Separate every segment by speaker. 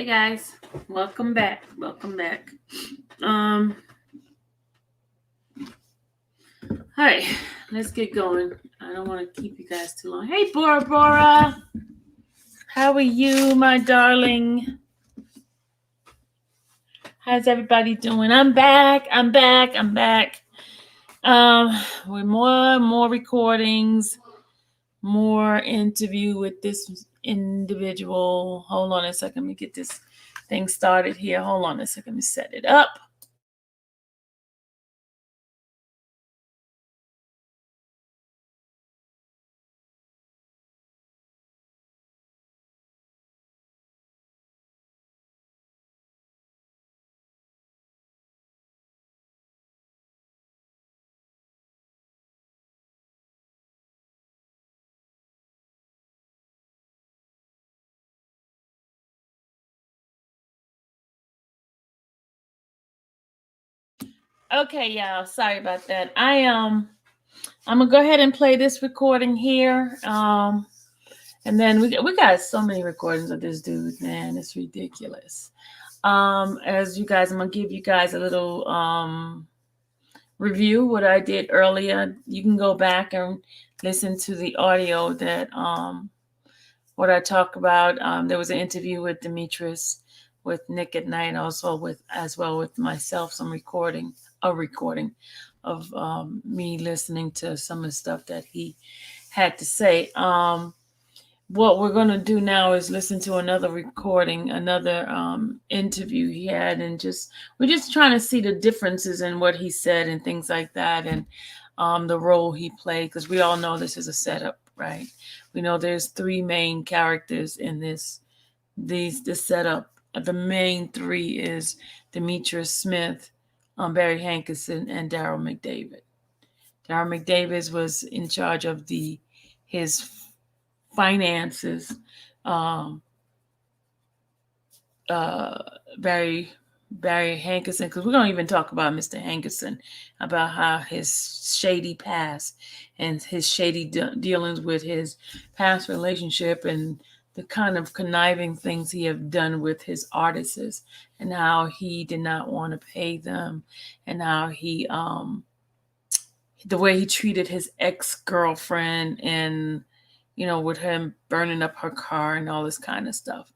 Speaker 1: Hey guys, welcome back. Welcome back. Um, all right, let's get going. I don't want to keep you guys too long. Hey Bora Bora, how are you, my darling? How's everybody doing? I'm back. I'm back. I'm back. With more recordings, more interview with this individual. Hold on a second. Let me get this thing started here. Hold on a second. Let me set it up. Okay, y'all. Sorry about that. I'm gonna go ahead and play this recording here. And then we got so many recordings of this dude, man. It's ridiculous. As you guys, I'm gonna give you guys a little review what I did earlier. You can go back and listen to the audio that what I talk about. There was an interview with Demetrius, with Nick at Night, also as well with myself. Some recording of me listening to some of the stuff that he had to say. What we're going to do now is listen to another recording, another interview he had, and we're just trying to see the differences in what he said and things like that, and the role he played, because we all know this is a setup, right? We know there's three main characters in this setup. The main three is Demetrius Smith, Barry Hankerson, and Daryl McDavid. Daryl McDavid was in charge of his finances. Barry Hankerson, because we're going to even talk about Mr. Hankerson, about how his shady past and his shady dealings with his past relationship and the kind of conniving things he have done with his artists, and how he did not want to pay them, and how he the way he treated his ex-girlfriend, and with him burning up her car and all this kind of stuff.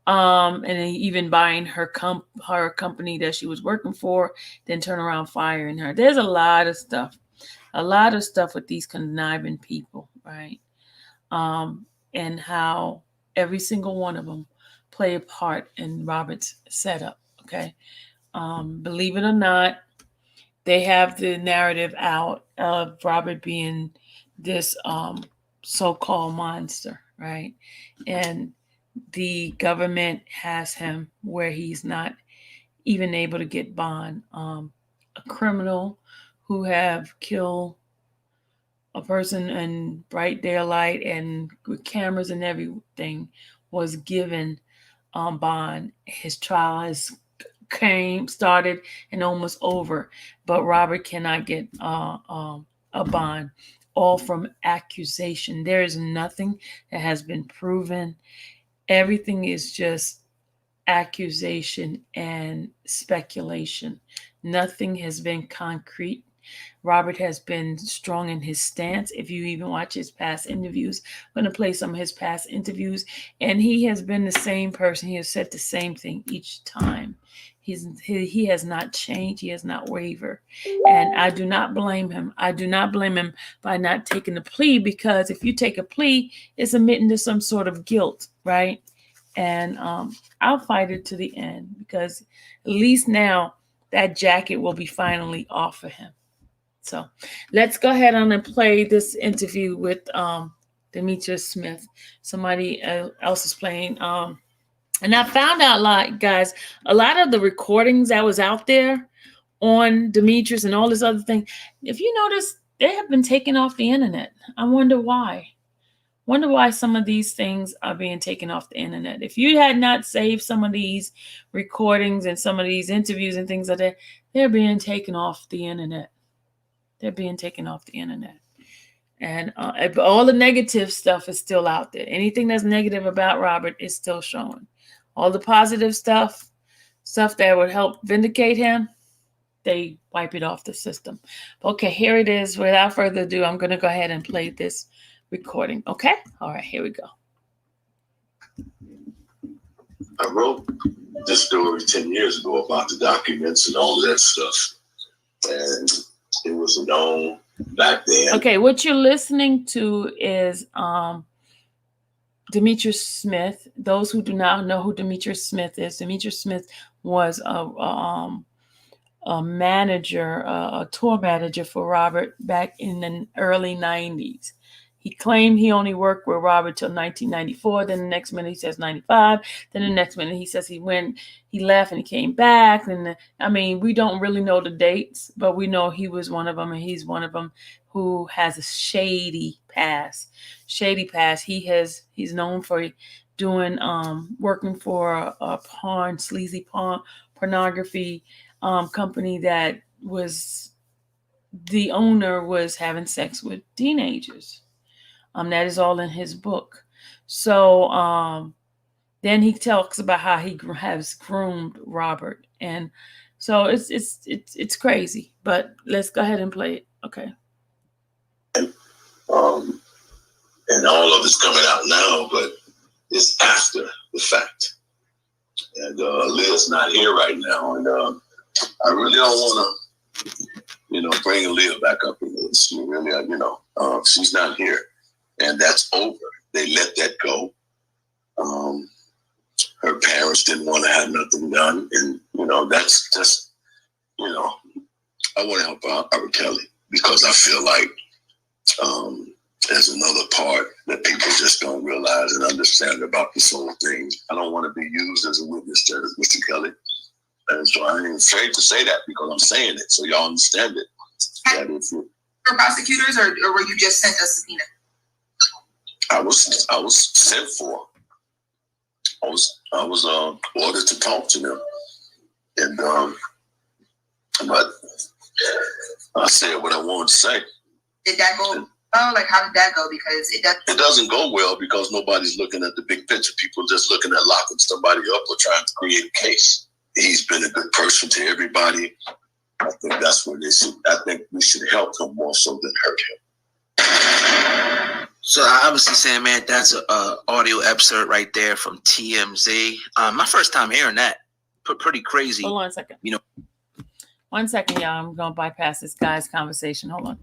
Speaker 1: And even buying her company that she was working for, then turn around firing her. There's a lot of stuff with these conniving people, right? And how every single one of them play a part in Robert's setup. Okay, believe it or not, they have the narrative out of Robert being this so-called monster, right? And the government has him where he's not even able to get bond. A criminal who have killed a person in bright daylight and with cameras and everything was given bond. His trial has started and almost over, but Robert cannot get a bond, all from accusation. There is nothing that has been proven. Everything is just accusation and speculation. Nothing has been concrete. Robert has been strong in his stance. If you even watch his past interviews, I'm going to play some of his past interviews, and he has been the same person. He has said the same thing each time. He has not changed. He has not wavered. And I do not blame him. I do not blame him by not taking the plea, because if you take a plea, it's admitting to some sort of guilt, right? And I'll fight it to the end, because at least now that jacket will be finally off of him. So let's go ahead on and play this interview with Demetrius Smith. Somebody else is playing. And I found out, guys, a lot of the recordings that was out there on Demetrius and all this other thing, if you notice, they have been taken off the internet. I wonder why. Wonder why some of these things are being taken off the internet. If you had not saved some of these recordings and some of these interviews and things like that, they're being taken off the internet. They're being taken off the internet. And all the negative stuff is still out there. Anything that's negative about Robert is still showing. All the positive stuff that would help vindicate him, they wipe it off the system. Okay, here it is. Without further ado, I'm going to go ahead and play this recording. Okay? All right, here we go.
Speaker 2: I wrote this story 10 years ago about the documents and all of that stuff. And it was known back then.
Speaker 1: Okay, what you're listening to is Demetrius Smith. Those who do not know who Demetrius Smith is, Demetrius Smith was a manager, a tour manager for Robert back in the early 90s. He claimed he only worked with Robert till 1994. Then the next minute he says 95. Then the next minute he says he left and he came back. And we don't really know the dates, but we know he was one of them, and he's one of them who has a shady past. He's known for doing working for a sleazy pornography company that was the owner was having sex with teenagers. That is all in his book. So then he talks about how he has groomed Robert, and so it's crazy. But let's go ahead and play it. Okay.
Speaker 2: And all of it's coming out now, but it's after the fact. And Leah's not here right now, and I really don't want to, bring Leah back up in this. She really, she's not here. And that's over. They let that go. Her parents didn't want to have nothing done. And, that's just, I want to help out R. Kelly because I feel like there's another part that people just don't realize and understand about this whole thing. I don't want to be used as a witness to Mr. Kelly. And so I'm afraid to say that because I'm saying it so y'all understand it. That if you
Speaker 3: for prosecutors, or were you just sent a subpoena?
Speaker 2: I was sent for. I was ordered to talk to them, and but I said what I wanted to say.
Speaker 3: Did that go? Like how did that go? Because
Speaker 2: it doesn't go well because nobody's looking at the big picture. People just looking at locking somebody up or trying to create a case. He's been a good person to everybody. I think that's what they should. I think we should help him more so than hurt him.
Speaker 4: So obviously saying, man, that's an audio excerpt right there from TMZ. My first time hearing that. Pretty crazy.
Speaker 1: Hold on a second. 1 second, y'all. I'm going to bypass this guy's conversation. Hold on.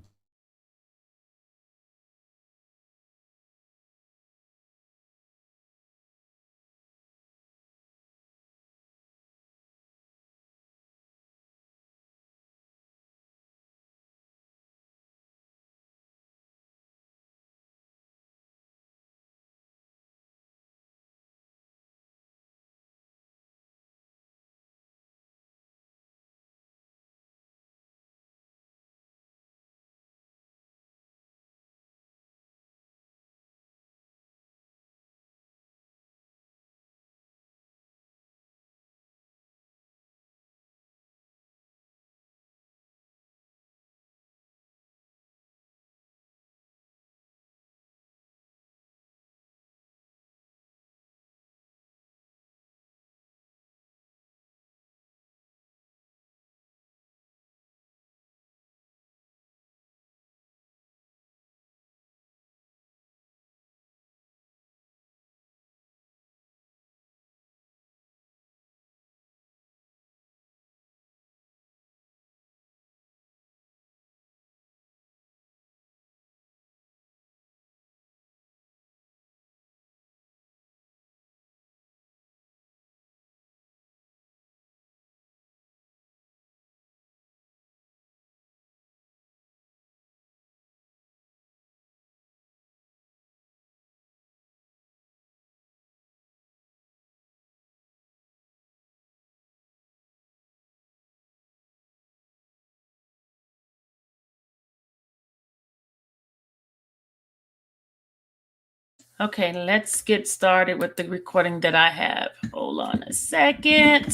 Speaker 1: Okay, let's get started with the recording that I have. Hold on a second.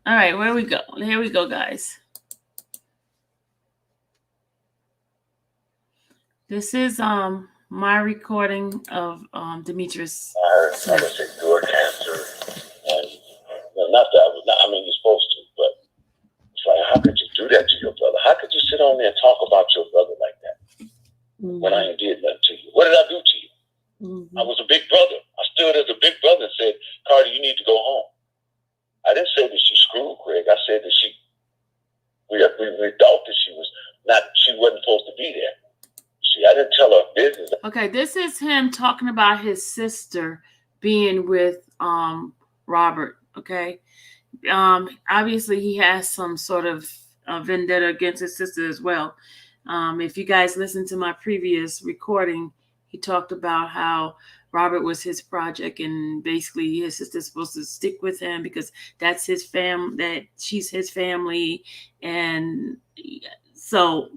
Speaker 1: All right, where we go? Here we go, guys. This is my recording of Demetrius.
Speaker 2: I was endured cancer originally thought that she wasn't supposed to be there. See, I didn't tell her business.
Speaker 1: Okay, this is him talking about his sister being with Robert. Okay, obviously he has some sort of vendetta against his sister as well. If you guys listen to my previous recording, he talked about how Robert was his project, and basically his sister's supposed to stick with him because that's his that she's his family. And so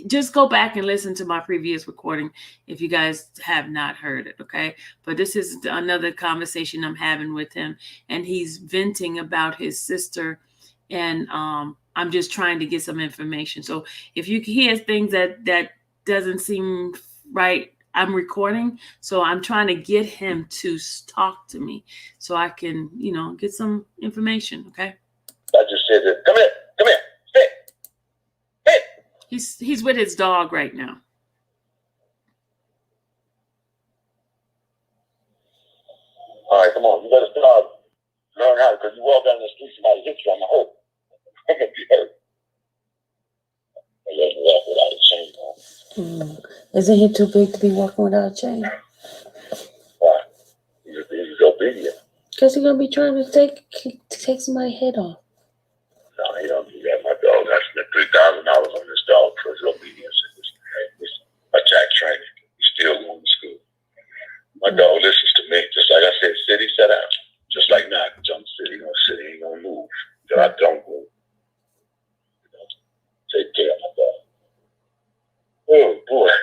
Speaker 1: just go back and listen to my previous recording if you guys have not heard it, okay? But this is another conversation I'm having with him, and he's venting about his sister, and I'm just trying to get some information. So if you hear things that doesn't seem right, I'm recording, so I'm trying to get him to talk to me so I can, get some information, okay?
Speaker 2: I just said, come here, sit.
Speaker 1: He's with his dog right now.
Speaker 2: All right, come on. You better start learn how, because you walk down the street, somebody hits you, I'm going to hurt. I'm going to be hurt. I let me walk without a chain on.
Speaker 1: Isn't he too big to be walking without a chain?
Speaker 2: Why? He's obedient.
Speaker 1: Because he's going to be trying to take somebody's head off.
Speaker 2: No, he don't do that. My dog, I spent $3,000 on this dog for his obedience. It's attack training. He's still going to school. My dog listens to me. Just like I said, sit, he sat out. Just like not. Jump, sit, he gonna sit, he ain't gonna move. Till I don't move. Take care of my dog. Oh boy.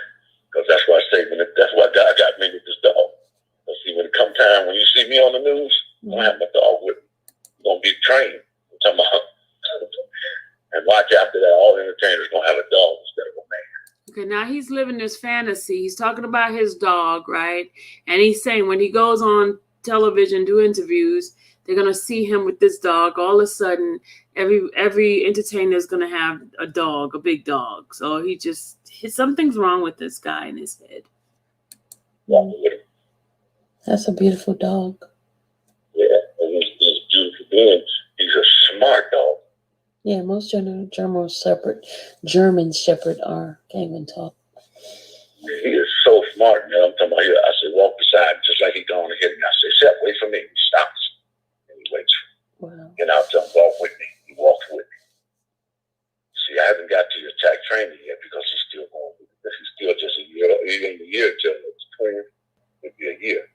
Speaker 2: Because that's why I say that's why God got me with this dog. But see, when it come time, when you see me on the news, I'm gonna have my dog with me. I'm gonna be trained. I'm talking about and watch after that, all entertainers gonna have a dog instead of a man.
Speaker 1: Okay, now he's living this fantasy. He's talking about his dog, right? And he's saying when he goes on television, do interviews, they're gonna see him with this dog. All of a sudden, every entertainer is gonna have a dog, a big dog. So something's wrong with this guy in his head. That's a beautiful dog.
Speaker 2: Yeah, and he's beautiful being. He's a smart dog.
Speaker 1: Yeah, most German Shepherd are game and talk.
Speaker 2: He is so smart, man. I'm talking about here. I said, walk beside him, just like he going to hit me. I said, Shep, wait for me. He stops. And he waits for me.
Speaker 1: Wow.
Speaker 2: And I'll tell him, walk with me. He walks with me. See, I haven't got to your attack training yet because he's still going with me. He's still just a year. He ain't a year till it's 20. It'll be a year.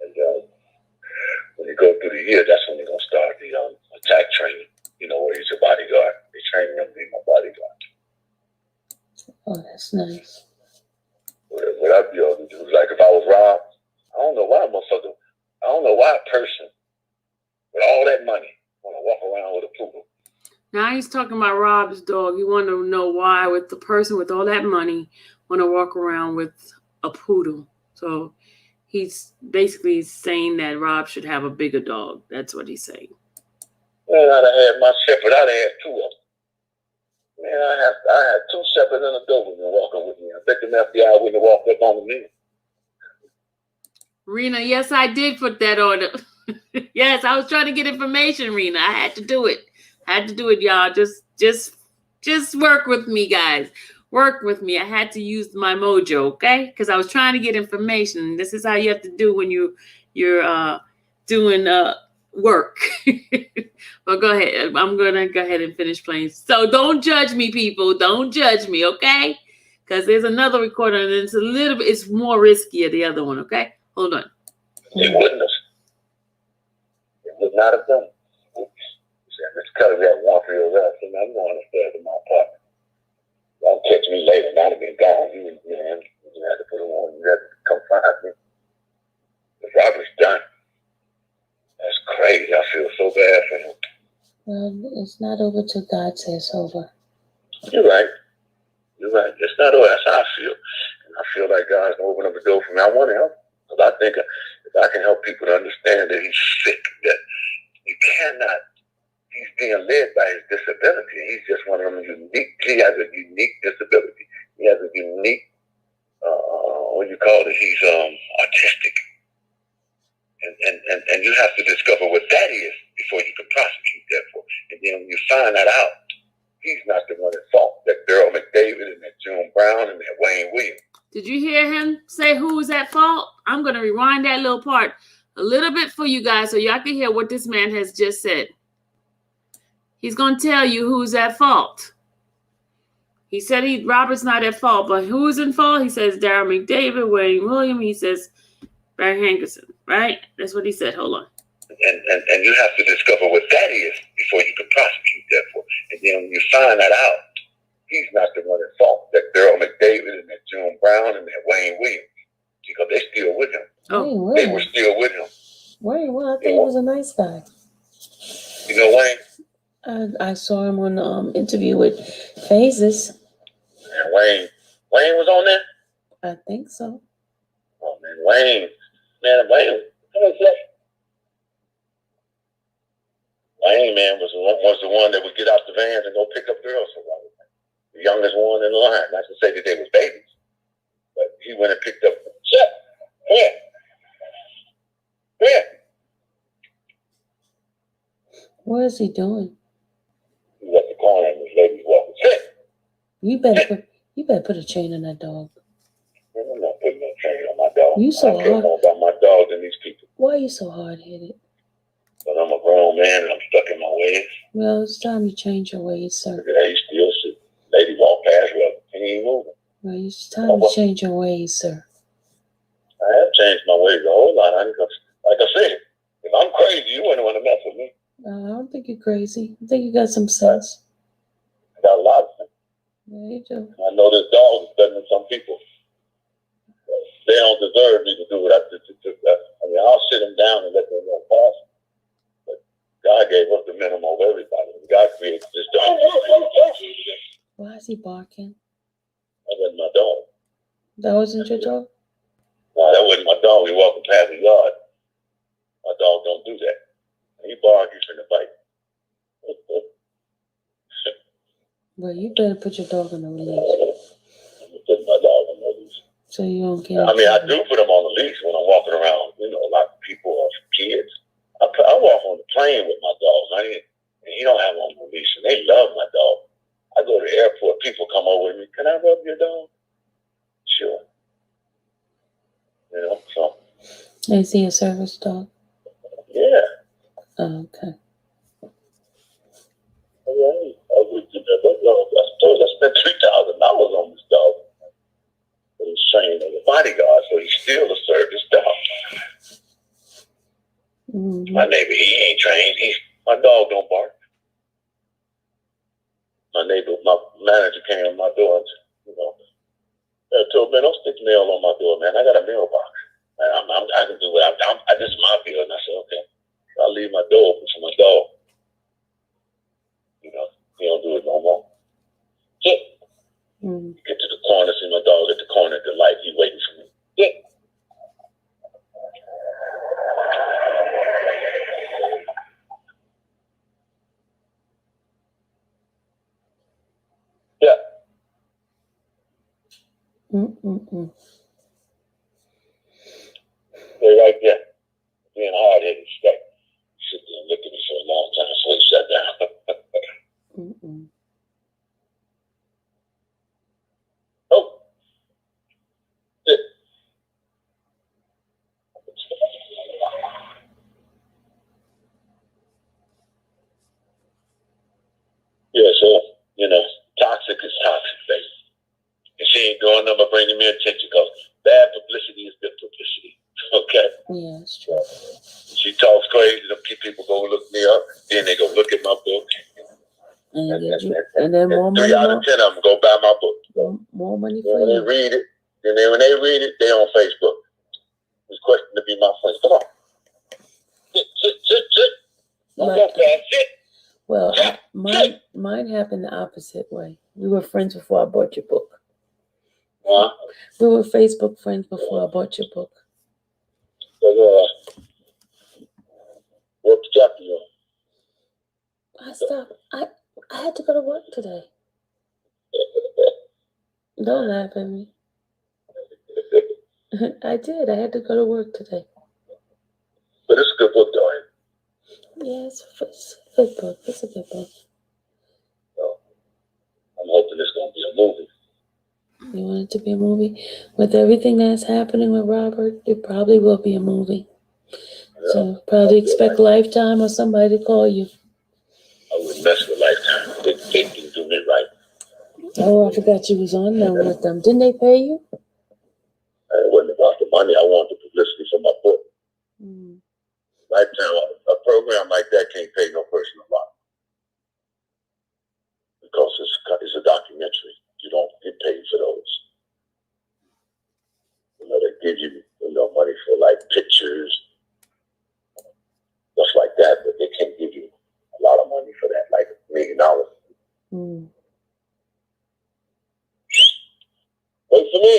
Speaker 2: And when you go through the year, that's when they're going to start the attack training. Where he's a bodyguard. They train him to be my bodyguard.
Speaker 1: Oh, that's nice.
Speaker 2: What I'd be able to do is, like, if I was robbed, I don't know why a person with all that money want to walk around with a poodle.
Speaker 1: Now he's talking about Rob's dog. You want to know why with the person with all that money want to walk around with a poodle. So he's basically saying that Rob should have a bigger dog. That's what he's saying.
Speaker 2: Man, I'd have had my shepherd. I'd have had two of them. Man, I had two shepherds and a Doberman walking with me. I bet the FBI wouldn't have walked up on me.
Speaker 1: Rena, yes, I did put that on. Yes, I was trying to get information, Rena. I had to do it. Y'all. Just work with me, guys. Work with me. I had to use my mojo, okay? Because I was trying to get information. This is how you have to do when you're doing work. But go ahead. I'm gonna go ahead and finish playing. So don't judge me, people. Don't judge me, okay? Because there's another recorder and it's more riskier, the other one, okay? Hold on.
Speaker 2: He wouldn't have. He would not have done it. He said, Mr. Kelly, we have one for your arrest, and I'm going upstairs to my apartment. Don't catch me later. I'd have been gone. You had to put him on. You had to come find me. The robbery's done. That's crazy. I feel so bad for him.
Speaker 1: Well, it's not over till God says over.
Speaker 2: You're right. It's not over. That's how I feel. And I feel like God's going to open up the door for me. I want to help. Because I think if I can help people to understand that he's sick, that he's being led by his disability. He's just one of them he has a unique disability. He has a unique, he's autistic. And you have to discover what that is before you can prosecute that for. And then when you find that out, he's not the one at fault. That Daryl McDavid and that June Brown and that Wayne Williams.
Speaker 1: Did you hear him say who was at fault? I'm going to rewind that little part a little bit for you guys so y'all can hear what this man has just said. He's going to tell you who's at fault. He said Robert's not at fault, but who's in fault? He says Daryl McDavid, Wayne Williams. He says Barry Hankerson, right? That's what he said. Hold on.
Speaker 2: And you have to discover what that is before you can prosecute that for. And then when you find that out, he's not the one at fault. That Daryl McDavid and that June Brown and that Wayne Williams, because they still with him.
Speaker 1: Oh,
Speaker 2: they were still with him.
Speaker 5: Wayne, well, I think he was a nice guy.
Speaker 2: You know Wayne?
Speaker 5: I saw him on the interview with Phases.
Speaker 2: And Wayne was on there?
Speaker 5: I think so.
Speaker 2: Oh man, Wayne, come on, play. Wayne, man, was the one that would get out the vans and go pick up girls for Robert. The youngest one in the line. Not to say that they was babies, but he went and picked up. Shut. Where?
Speaker 5: What is he doing?
Speaker 2: He was at the corner and this lady walking. Sit.
Speaker 5: You better put a chain on that dog.
Speaker 2: I'm not putting no chain on my dog.
Speaker 5: You so
Speaker 2: I care
Speaker 5: hard.
Speaker 2: more about my dog than these people.
Speaker 5: Why are you so hard-headed?
Speaker 2: But I'm a grown man and I'm stuck in my ways.
Speaker 5: Well, it's time to change your ways, sir.
Speaker 2: Look at that, he still shit. Lady walk past, well, he ain't moving.
Speaker 5: Well, it's time to change your ways, sir.
Speaker 2: I have changed my ways a whole lot. Like I said, if I'm crazy, you wouldn't want to mess with me.
Speaker 5: I don't think you're crazy. I think you got some sense.
Speaker 2: I got a lot of sense.
Speaker 5: Yeah, you do.
Speaker 2: I know this dog is better than some people. They don't deserve me to do what I did. I mean, I'll sit them down and let them run past. But God gave us the minimum of everybody. God created this dog.
Speaker 5: Why is he barking?
Speaker 2: That wasn't my dog.
Speaker 5: That wasn't your dog?
Speaker 2: No, that wasn't my dog. He walking past the yard. My dog don't do that. He bark, he's finna bite.
Speaker 5: Well, you better put your dog on the leash
Speaker 2: I'm gonna put my dog on the leash.
Speaker 5: so you don't get.
Speaker 2: I mean, I do put him on the leash when I'm walking around. You know, a lot of people or kids. I walk on the plane with my dog. And he don't have him on the leash, and they love my dog. I go to the airport. People come over with me. Can I rub your dog? Sure. You know, so.
Speaker 5: Is he a service dog?
Speaker 2: Yeah.
Speaker 5: Oh, okay.
Speaker 2: I spent $3,000 on this dog. But he's trained as a bodyguard, so he's still a service dog.
Speaker 5: Mm-hmm.
Speaker 2: My neighbor, he ain't trained. My dog don't bark. My manager came to my door and, told me, don't stick nail on my door, man. I got a mailbox. I can do it. This is my bill. And I said, okay. I'll leave my door open for my dog. He don't do it no more. Get to the corner, see my dog at the corner at the light. He waiting for me. Yeah. They're right there. Being hard-headed, straight. Sit there and look at me for a long time, so he shut down. Oh. Sit. Yeah, so, toxic is toxic, baby. And she ain't doing nothing but bringing me attention because bad publicity is good publicity. Okay?
Speaker 5: Yeah, it's true.
Speaker 2: She talks crazy. The people go look me up. Then they go look at my book.
Speaker 5: And then more money.
Speaker 2: 3 out of 10 of them go buy my book.
Speaker 5: More money
Speaker 2: Then
Speaker 5: for
Speaker 2: when
Speaker 5: you.
Speaker 2: they read it, when they read it, they on Facebook. It's question to be my friend. Come on. Sit. Don't go fast. Sit.
Speaker 5: Well, mine happened the opposite way. We were friends before I bought your book.
Speaker 2: Huh?
Speaker 5: We were Facebook friends before I bought your book.
Speaker 2: So, what chapter you on?
Speaker 5: I stopped. I had to go to work today. Don't laugh at me. I did. I had to go to work today.
Speaker 2: But it's a good book, though.
Speaker 5: Yeah, it's a good book. It's a good book.
Speaker 2: movie.
Speaker 5: You want it to be a movie? With everything that's happening with Robert, it probably will be a movie. So probably expect Lifetime or somebody to call you.
Speaker 2: I would mess with Lifetime. They didn't do me right.
Speaker 5: Oh, I forgot you was on there with them. Didn't they pay you?
Speaker 2: It wasn't about the money. I wanted the publicity for my book.
Speaker 5: Mm.
Speaker 2: Lifetime, a program like that can't pay no person a lot because it's a documentary. You don't get paid for those. You know, they give you money for like pictures, stuff like that, but they can't give you a lot of money for that, like $1 million.
Speaker 5: Mm.
Speaker 2: Wait for me.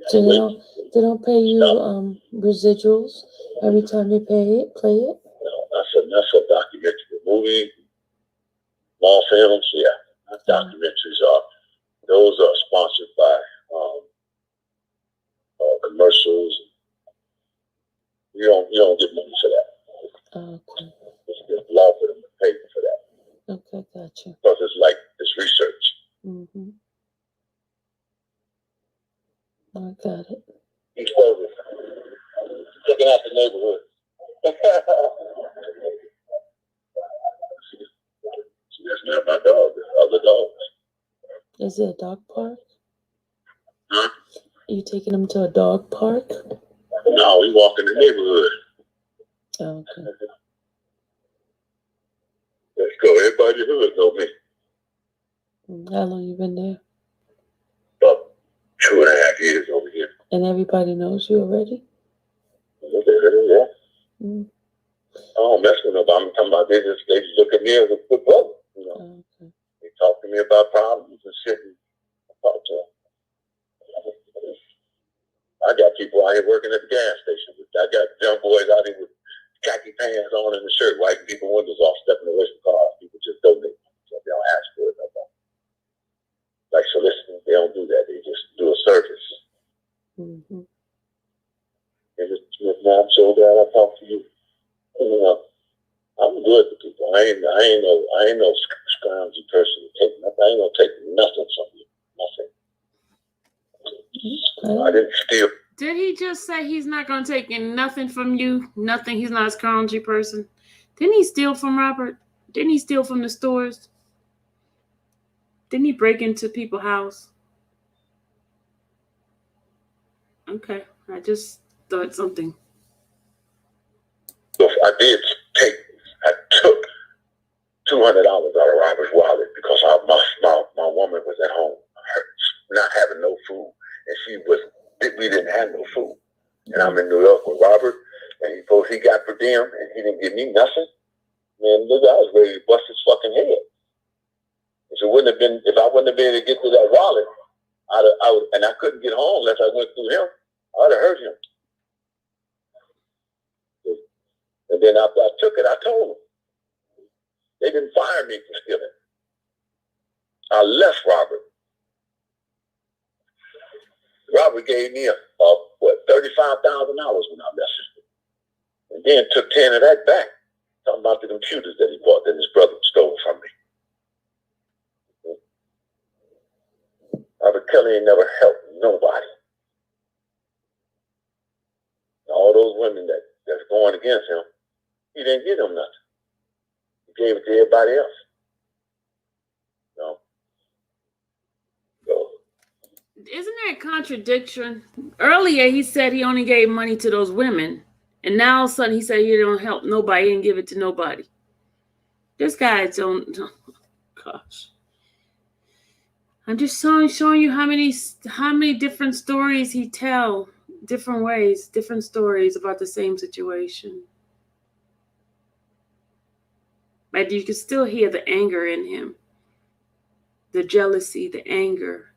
Speaker 5: So they don't pay you residuals every time you play it?
Speaker 2: No, that's a documentary movie. Small films, yeah. Documentaries those are sponsored by commercials. You don't get money for that.
Speaker 5: Okay.
Speaker 2: It's law for them to pay for that.
Speaker 5: Okay, gotcha.
Speaker 2: Because it's research.
Speaker 5: Mm-hmm. I got it.
Speaker 2: He's closing. Checking out the neighborhood. That's not my dog. There's other dogs.
Speaker 5: Is it a dog park?
Speaker 2: Huh?
Speaker 5: Are you taking him to a dog park?
Speaker 2: No, we walk in the neighborhood.
Speaker 5: Oh, okay.
Speaker 2: Let's go. Everybody in the hood know me.
Speaker 5: How long you been there?
Speaker 2: About 2.5 years over here.
Speaker 5: And everybody knows you already?
Speaker 2: Yeah.
Speaker 5: Mm.
Speaker 2: I don't mess with nobody. I'm talking about they just look at me as a good brother.
Speaker 5: Oh, okay.
Speaker 2: They talk to me about problems and shit. And I talk to them. I got people out here working at the gas station. I got young boys out here with khaki pants on and the shirt, wiping people's windows off, stepping away from cars. People just donate. So they don't ask for it no more. Like soliciting, they don't do that. They just do a service.
Speaker 5: Mm-hmm.
Speaker 2: And I'm so glad I talked to you. I'm good to people. I ain't no scroungy person to take nothing. I ain't gonna take nothing from you. Nothing.
Speaker 5: Okay.
Speaker 2: I didn't steal.
Speaker 1: Did he just say he's not going to take nothing from you? Nothing. He's not a scroungy person. Didn't he steal from Robert? Didn't he steal from the stores? Didn't he break into people's house? Okay. I just thought something.
Speaker 2: I took $200 out of Robert's wallet because my woman was at home, not having no food, and we didn't have no food. And I'm in New York with Robert, and he got per diem, and he didn't give me nothing. Man, look, I was ready to bust his fucking head. If I wouldn't have been able to get to that wallet, and I couldn't get home unless I went through him, I'd have hurt him. And then after I took it, I told them. They didn't fire me for stealing. I left Robert. Robert gave me $35,000 when I left him. And then took 10 of that back. Talking about the computers that he bought that his brother stole from me. Robert Kelly ain't never helped nobody. All those women that's going against him, he didn't give them nothing. He gave it to everybody else. So,
Speaker 1: Isn't there a contradiction? Earlier, he said he only gave money to those women. And now all of a sudden he said he don't help nobody. He didn't give it to nobody. This guy don't. Oh, gosh. I'm just showing you how many different stories he tell, different ways, different stories about the same situation. But you can still hear the anger in him, the jealousy, the anger,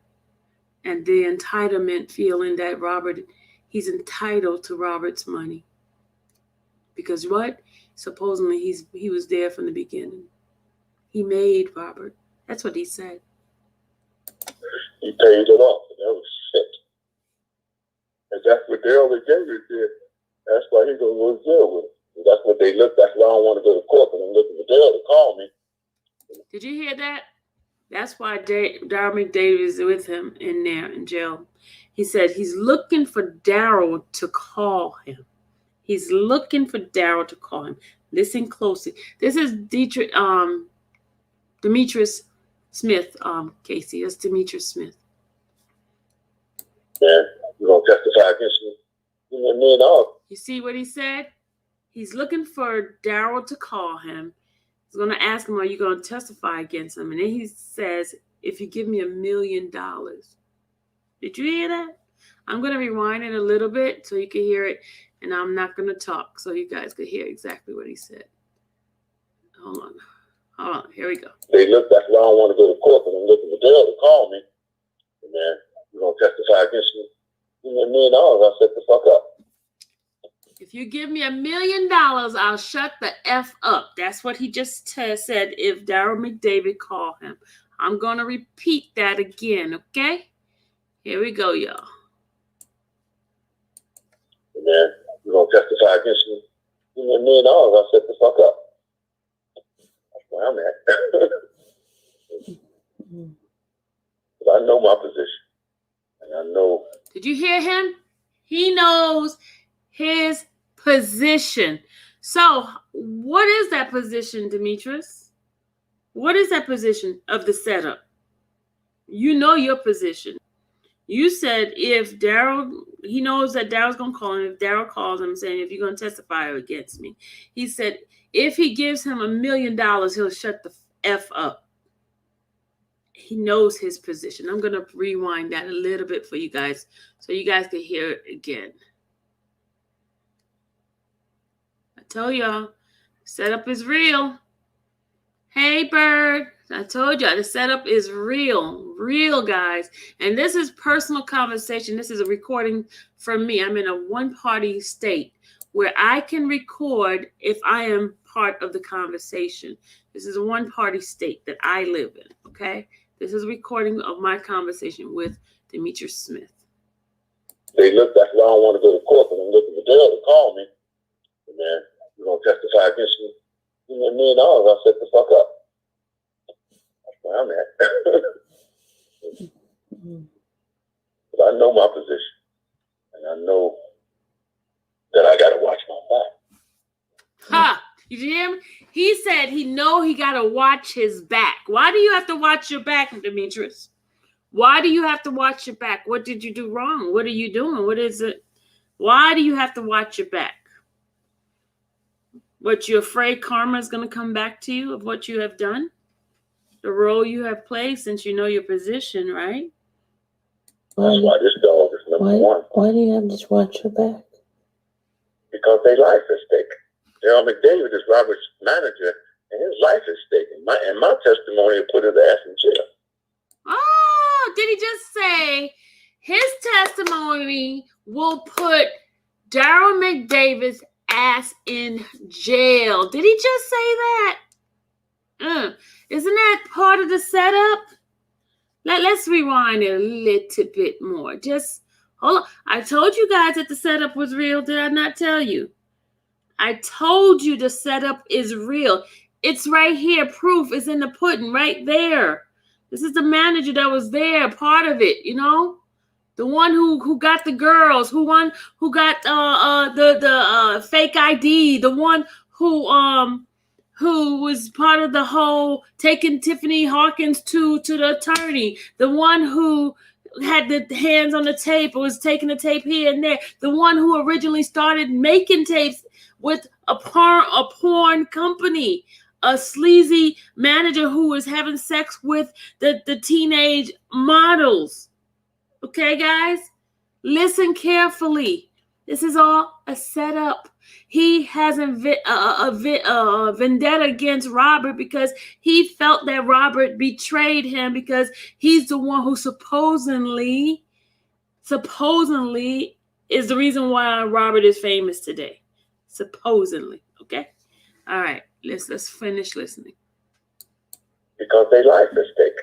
Speaker 1: and the entitlement feeling that he's entitled to Robert's money. Because what? Supposedly he was there from the beginning. He made Robert. That's what he said.
Speaker 2: he paid it off, and that was shit. And that's what Daryl Gingrich did. That's why he's going to go to jail with him. And that's why I don't want to go to court, because I'm looking for Daryl to call me.
Speaker 1: Did you hear that? That's why Daryl McDavid is with him in there in jail. He said he's looking for Daryl to call him. He's looking for Daryl to call him. Listen closely. This is Demetrius Smith, Casey. That's Demetrius Smith.
Speaker 2: Yeah, you're gonna testify against me. Me and all.
Speaker 1: You see what he said? He's looking for Daryl to call him. He's going to ask him, are you going to testify against him? And then he says, if you give me $1 million. Did you hear that? I'm going to rewind it a little bit so you can hear it. And I'm not going to talk so you guys could hear exactly what he said. Hold on. Here we go.
Speaker 2: They look, that's why I don't want to go to court, because I'm looking for Daryl to call me. And then you're going to testify against me. Me and all, I said the fuck up.
Speaker 1: If you give me $1 million, I'll shut the F up. That's what he just said if Daryl McDavid called him. I'm going to repeat that again, okay? Here we go, y'all.
Speaker 2: And then you're going to testify against me. Me and all, I said the fuck up. That's where I'm at. But I know my position. And I know.
Speaker 1: Did you hear him? He knows his position. So, what is that position, Demetrius? What is that position of the setup? You know your position. You said if Daryl, he knows that Daryl's going to call him. If Daryl calls him saying, if you're going to testify against me, he said, if he gives him $1 million, he'll shut the F up. He knows his position. I'm going to rewind that a little bit for you guys so you guys can hear it again. I told y'all, setup is real. Hey, Bird. I told y'all, the setup is real, guys. And this is personal conversation. This is a recording from me. I'm in a one-party state where I can record if I am part of the conversation. This is a one-party state that I live in, okay? This is a recording of my conversation with Demetrius Smith.
Speaker 2: They look, that's why I don't want to go to court, because I'm looking for Daryl to call me. And then you're going to testify against me. Me and all, I said the fuck up. That's where I'm at. But I know my position. And I know that I got to watch my back.
Speaker 1: Ha! You hear him? He said he got to watch his back. Why do you have to watch your back, Demetrius? Why do you have to watch your back? What did you do wrong? What are you doing? What is it? Why do you have to watch your back? What, you're afraid karma is going to come back to you of what you have done? The role you have played since you know your position, right?
Speaker 2: That's why this dog is number one.
Speaker 5: Why do you have to watch your back?
Speaker 2: Because their life is at stake. Daryl McDavid is Robert's manager, and his life is at stake. And my testimony will put his ass in jail.
Speaker 1: Oh, did he just say his testimony will put Daryl McDavid's ass in jail? Did he just say that? Isn't that part of the setup? Let's rewind it a little bit more. Just hold on. I told you guys that the setup was real. Did I not tell you? I told you the setup is real. It's right here. Proof is in the pudding right there. This is the manager that was there, part of it, you know? The one who got the girls, who got the fake ID, the one who was part of the whole taking Tiffany Hawkins to the attorney, the one who had the hands on the tape or was taking the tape here and there, the one who originally started making tapes with a porn company, a sleazy manager who was having sex with the teenage models. Okay, guys, listen carefully. This is all a setup. He has a vendetta against Robert because he felt that Robert betrayed him because he's the one who supposedly is the reason why Robert is famous today. Supposedly, okay? All right, let's finish listening.
Speaker 2: Because their life is at stake.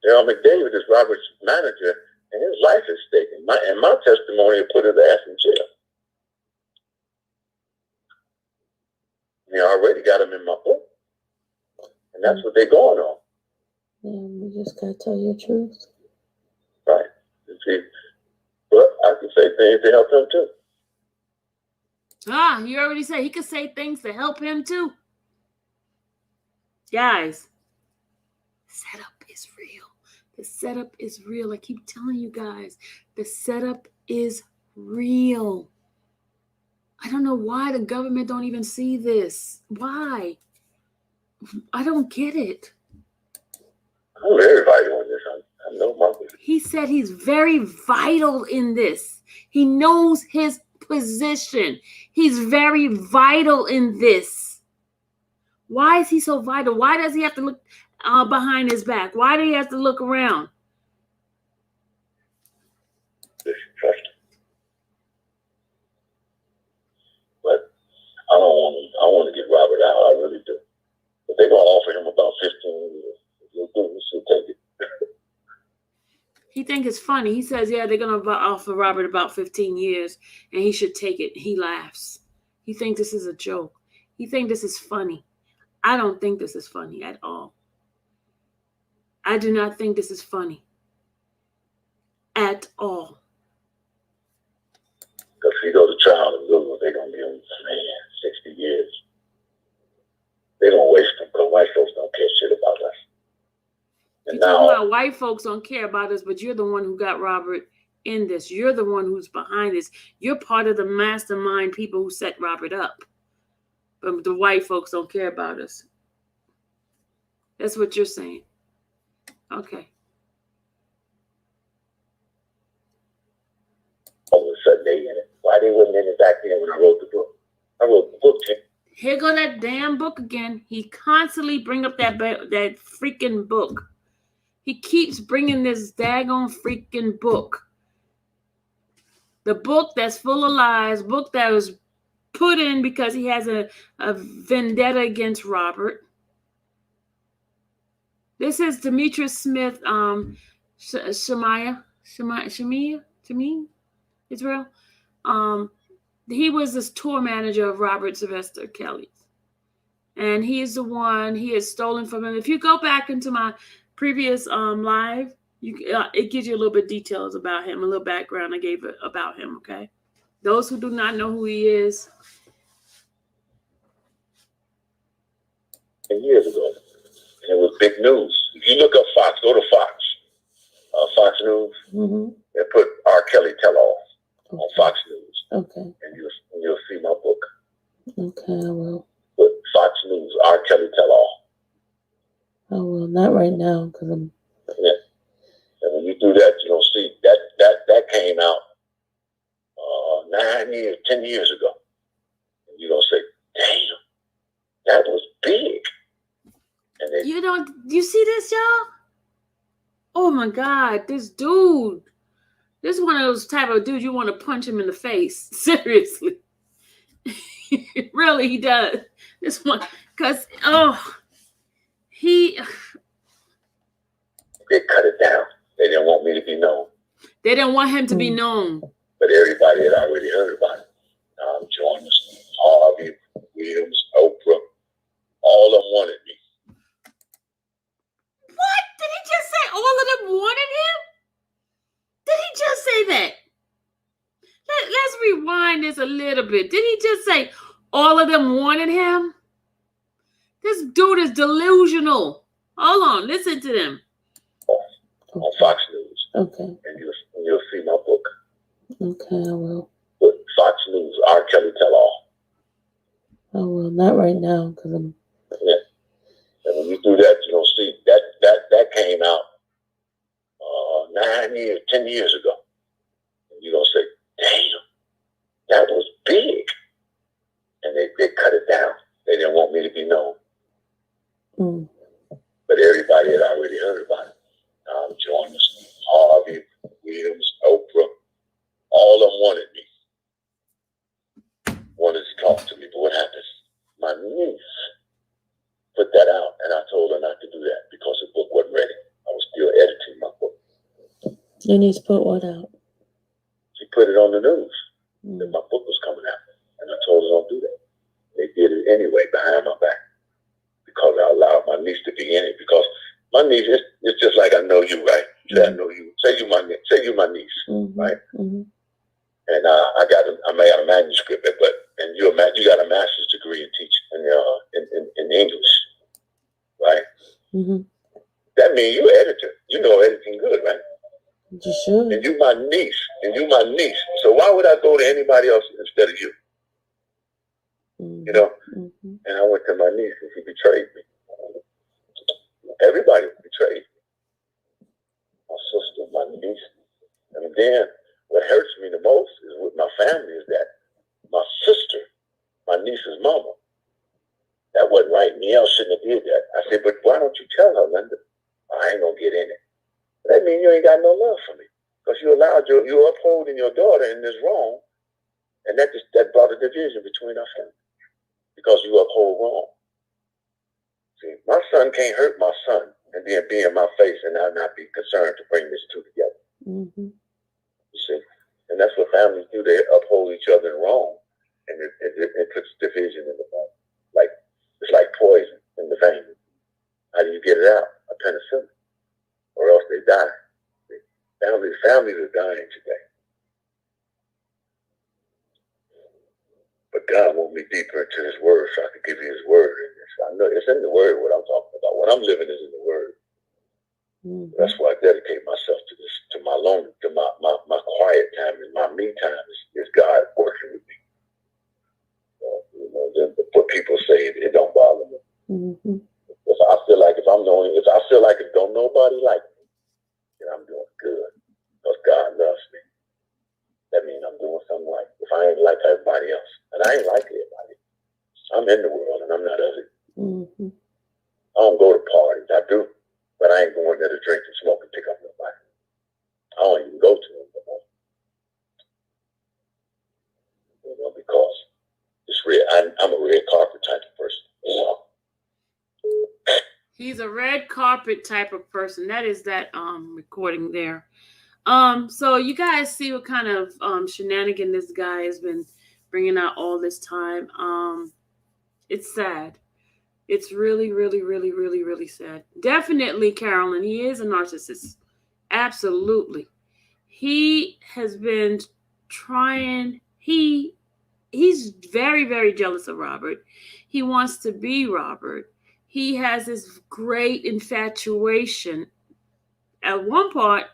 Speaker 2: Daryl McDavid is Robert's manager, and his life is at stake. And my testimony will put his ass in jail. I already got him in my book. And that's what they're going on.
Speaker 5: And we just gotta tell you the truth.
Speaker 2: Right. You see, but I can say things to help him too.
Speaker 1: Ah, you already said he could say things to help him too. Guys, setup is real. The setup is real. I keep telling you guys, the setup is real. I don't know why the government don't even see this. Why? I don't get it.
Speaker 2: I know everybody on this. I know my business.
Speaker 1: He said he's very vital in this. He knows his position. He's very vital in this. Why is he so vital? Why does he have to look behind his back? Why do he have to look around?
Speaker 2: Trust me. But I want to get Robert out. I really do. But they're gonna offer him about 15 years. He'll do. He should take it.
Speaker 1: He think it's funny. He says, yeah, they're going to offer Robert about 15 years and he should take it. He laughs. He thinks this is a joke. He thinks this is funny. I don't think this is funny at all. I do not think this is funny at all.
Speaker 2: Because if he goes to trial and lose, they're going to be on 60 years. They're going to waste him because white folks don't care shit about us. And
Speaker 1: You're talking
Speaker 2: now,
Speaker 1: about white folks don't care about us, but you're the one who got Robert in this. You're the one who's behind this. You're part of the mastermind people who set Robert up. But the white folks don't care about us. That's what you're saying. Okay.
Speaker 2: all of a sudden they in it. Why they wasn't in it back then when I wrote the book? I wrote the book, Jim.
Speaker 1: Here go that damn book again. He constantly bring up that freaking book. He keeps bringing this daggone freaking book. The book that's full of lies, book that was put in because he has a vendetta against Robert. This is Demetrius Smith, Shemia, Israel. He was this tour manager of Robert Sylvester Kelly. And he is the one, he has stolen from him. If you go back into my previous live, it gives you a little bit of details about him, a little background I gave about him, okay? Those who do not know who he is.
Speaker 2: Years ago, and it was big news. If you look up Fox, go to Fox News, and put R. Kelly Tell-All on Fox News.
Speaker 5: Okay.
Speaker 2: And you'll see my book.
Speaker 5: Okay, I will.
Speaker 2: Put Fox News, R. Kelly Tell-All.
Speaker 5: I will. Not right now, because I'm...
Speaker 2: Yeah. And when you do that, you're going to see that came out 10 years ago. And you're going to say, damn, that was big. And
Speaker 1: You see this, y'all? Oh my God, this dude. This is one of those type of dudes you want to punch him in the face. Seriously. Really, he does. This one, because,
Speaker 2: they cut it down. They didn't want me to be known.
Speaker 1: They didn't want him to be known.
Speaker 2: But everybody had already heard about it. Tom Jones, Harvey, Williams, Oprah, all of them wanted me.
Speaker 1: What? Did he just say all of them wanted him? Did he just say that? Let's rewind this a little bit. Did he just say all of them wanted him? This dude is delusional. Hold on, listen to them.
Speaker 2: On Fox News.
Speaker 5: Okay.
Speaker 2: And you'll see my book.
Speaker 5: Okay, I will.
Speaker 2: But Fox News, R. Kelly Tell-All.
Speaker 5: I will. Not right now, because I'm...
Speaker 2: Yeah. And when you do that, you're going to see that came out 10 years ago. And you're going to say, damn, that was big. And they cut it down. They didn't want me to be known. But everybody had already heard about it. Tom Jones, Harvey, Williams, Oprah, all of them wanted me. Wanted to talk to me, but what happened? My niece put that out, and I told her not to do that because the book wasn't ready. I was still editing my book.
Speaker 5: You need to put what out?
Speaker 2: She put it on the news that my book was coming out, and I told her don't do that. They did it anyway behind my back because I allowed my niece to be in it because My niece, it's just like I know you, right? Say I know you. Say you my niece, right?
Speaker 5: Mm-hmm.
Speaker 2: And I got a manuscript, and you got a master's degree in teaching in English, right?
Speaker 5: Mm-hmm.
Speaker 2: That means you're an editor. You know editing good, right?
Speaker 5: You should.
Speaker 2: And you my niece. So why would I go to anybody else instead of you?
Speaker 5: Mm-hmm.
Speaker 2: You know?
Speaker 5: Mm-hmm.
Speaker 2: And I went to my niece and she betrayed me. Everybody betrayed me. My sister, my niece. And then what hurts me the most is with my family is that my sister, my niece's mama, that wasn't right. Neil shouldn't have did that. I said, but why don't you tell her, Linda? I ain't gonna get in it. That means you ain't got no love for me. Because you're upholding your daughter in this wrong. And that brought a division between our family. Because you uphold wrong. See, my son can't hurt my son and then be in my face and I not be concerned to bring this two together.
Speaker 5: Mm-hmm.
Speaker 2: You see? And that's what families do. They uphold each other in wrong. And it puts division in the family. Like, it's like poison in the vein. How do you get it out? A penicillin. Or else they die. See? Families are dying today. But God wants me deeper into His Word so I can give you His Word. I know it's in the Word what I'm talking about. What I'm living is in the Word. Mm-hmm. That's why I dedicate myself to this, to my quiet time and my me time is God working with me. What people say, it don't bother me. Mm-hmm. If I feel like if don't nobody like me, then I'm doing good because God loves me. That means I'm doing something right. If I ain't like everybody else, and I ain't like everybody, I'm in the world and I'm not of it. Mm-hmm. I don't go to parties. I do, but I ain't going there to drink and smoke and pick up nobody. I don't even go to them anymore. Because it's real. I'm a red carpet type of person.
Speaker 1: He's a red carpet type of person. That is that recording there. So you guys see what kind of shenanigan this guy has been bringing out all this time. It's sad. It's really, really, really, really, really sad. Definitely, Carolyn, he is a narcissist. Absolutely. He has been trying. He's very, very jealous of Robert. He wants to be Robert. He has this great infatuation. At one part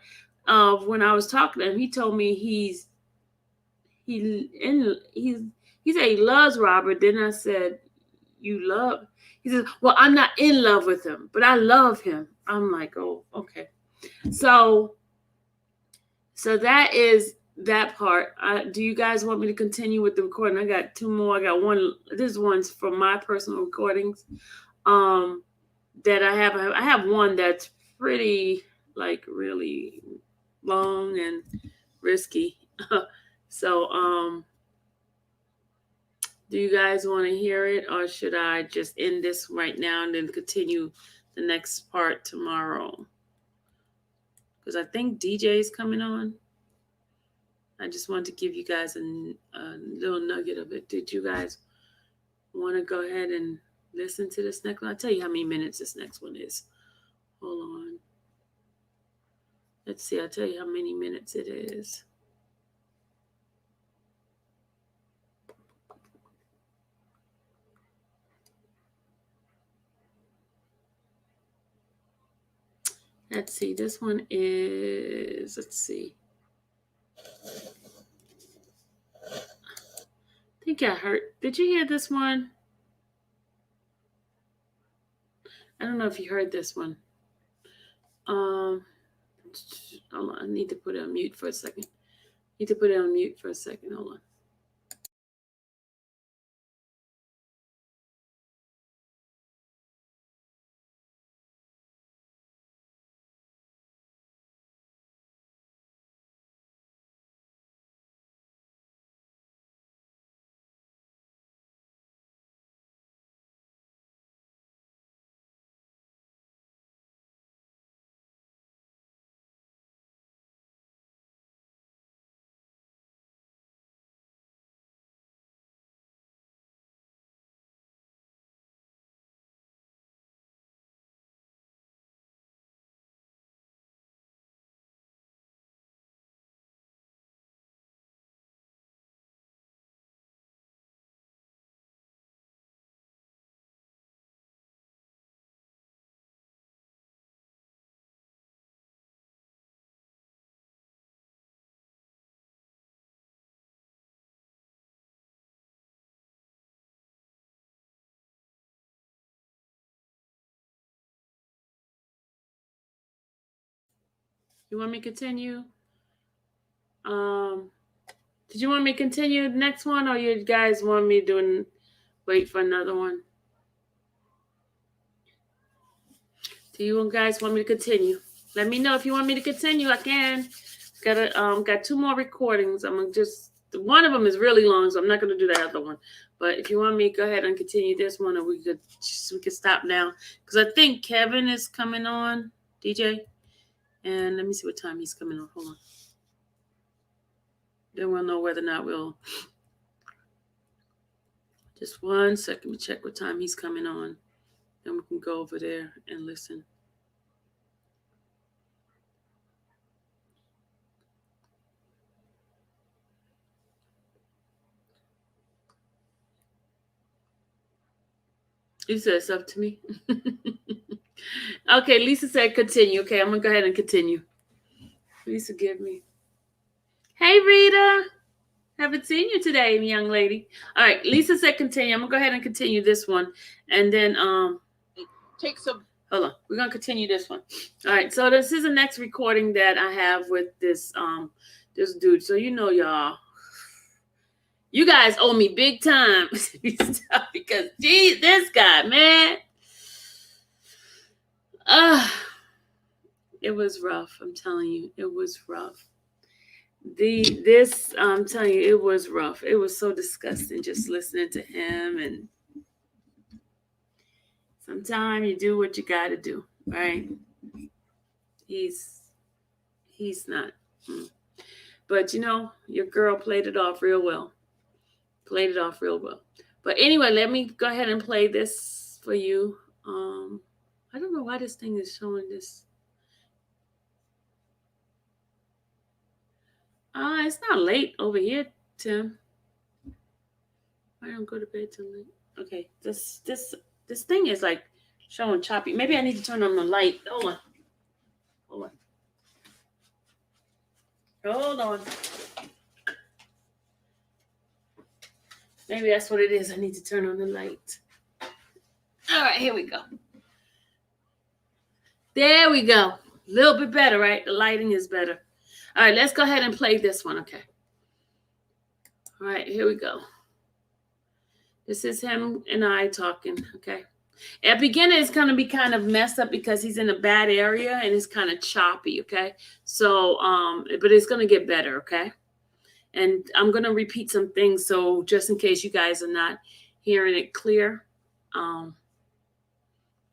Speaker 1: of when I was talking to him, he told me he said he loves Robert. Then I said, "You love?" He said, "Well, I'm not in love with him, but I love him." I'm like, "Oh, okay." So that is that part. Do you guys want me to continue with the recording? I got two more. I got one. This one's from my personal recordings. That I have. I have one that's pretty, like, really long and risky. So, do you guys want to hear it, or should I just end this right now and then continue the next part tomorrow? Because I think DJ is coming on. I just wanted to give you guys a little nugget of it. Did you guys want to go ahead and listen to this next one? I'll tell you how many minutes this next one is. Hold on. Let's see. I'll tell you how many minutes it is. Let's see. This one is, let's see. I think I heard. Did you hear this one? I don't know if you heard this one. Hold on. I need to put it on mute for a second. Hold on. You want me to continue? Did you want me to continue the next one, or you guys want me to wait for another one? Do you guys want me to continue? Let me know if you want me to continue. I can. Got 2 more recordings. I'm gonna just, one of them is really long, so I'm not gonna do the other one. But if you want me, go ahead and continue this one, or we could stop now, because I think Kevin is coming on, DJ. And let me see what time he's coming on. Hold on. Then we'll know whether or not we'll. Just 1 second. We check what time he's coming on. Then we can go over there and listen. You said it's up to me. Okay, Lisa said continue. Okay, I'm going to go ahead and continue. Lisa, give me. Hey, Rita. Haven't seen you today, young lady. All right, Lisa said continue. I'm going to go ahead and continue this one. And then take some. Hold on. We're going to continue this one. All right, so this is the next recording that I have with this this dude. So y'all. You guys owe me big time because geez, this guy, man. It was rough. I'm telling you, it was rough. I'm telling you, it was rough. It was so disgusting just listening to him. And sometimes you do what you got to do, right? He's not. But your girl played it off real well. But anyway, let me go ahead and play this for you. I don't know why this thing is showing this. It's not late over here, Tim. I don't go to bed till late. Okay, this thing is like showing choppy. Maybe I need to turn on the light. Hold on. Maybe that's what it is. I need to turn on the light. All right, here we go. There we go. A little bit better, right? The lighting is better. All right, let's go ahead and play this one, okay? All right, here we go. This is him and I talking, okay? At the beginning, it's going to be kind of messed up because he's in a bad area and it's kind of choppy, okay? So, but it's going to get better, okay? And I'm going to repeat some things, so just in case you guys are not hearing it clear.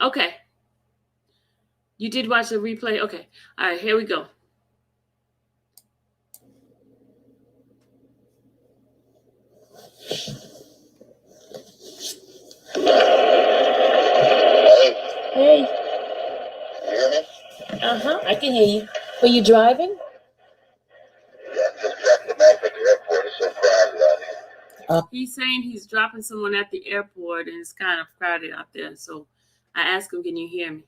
Speaker 1: Okay. You did watch the replay? Okay. All right, here we go. Hey.
Speaker 2: You hear me?
Speaker 5: I can hear you. Were you driving?
Speaker 2: Yeah, just dropped them off at the airport. It's so crowded out here.
Speaker 1: He's saying he's dropping someone at the airport and it's kind of crowded out there. So I asked him, can you hear me?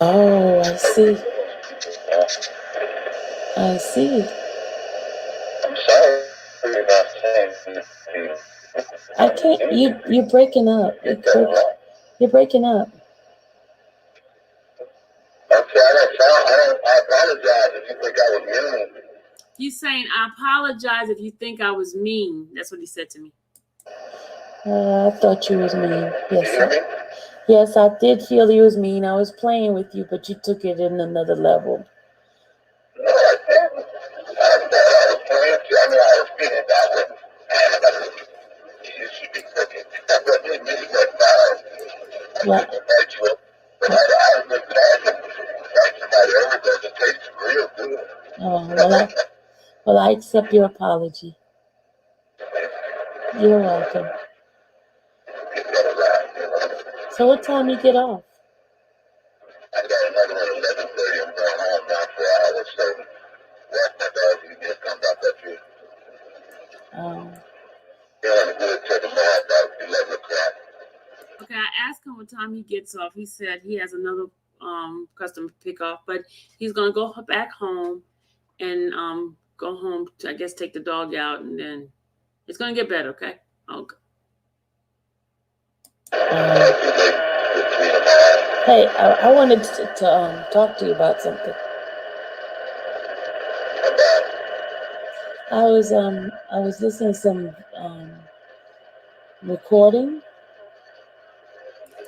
Speaker 5: Oh, I see. I see.
Speaker 2: I'm sorry about saying.
Speaker 5: I can't. You're breaking up. You're breaking up.
Speaker 2: Okay, I apologize if you think I was mean.
Speaker 1: He's saying, I apologize if you think I was mean. That's what he said to me.
Speaker 5: I thought you was mean.
Speaker 2: You hear me?
Speaker 5: Yes, I did feel you was mean. I was playing with you, but you took it in another level.
Speaker 2: No, I didn't. I was playing with you. I mean, I was feeling that way. You should be cooking. I didn't mean that.
Speaker 5: Well,
Speaker 2: But I was glad that somebody ever doesn't taste real good.
Speaker 5: oh, well, I accept your apology. You're welcome. So what time you get off?
Speaker 2: I got another one at 11:30. I'm going home now for an hour, so walk my dog and just come back up here. Yeah, I'm good till tomorrow about 11 o'clock.
Speaker 1: Okay, I asked him what time he gets off. He said he has another customer pick off, but he's gonna go back home and go home to, I guess, take the dog out, and then it's gonna get better. Okay. Okay.
Speaker 5: Hey, I wanted to talk to you about something.
Speaker 2: About
Speaker 5: I was listening to some recording.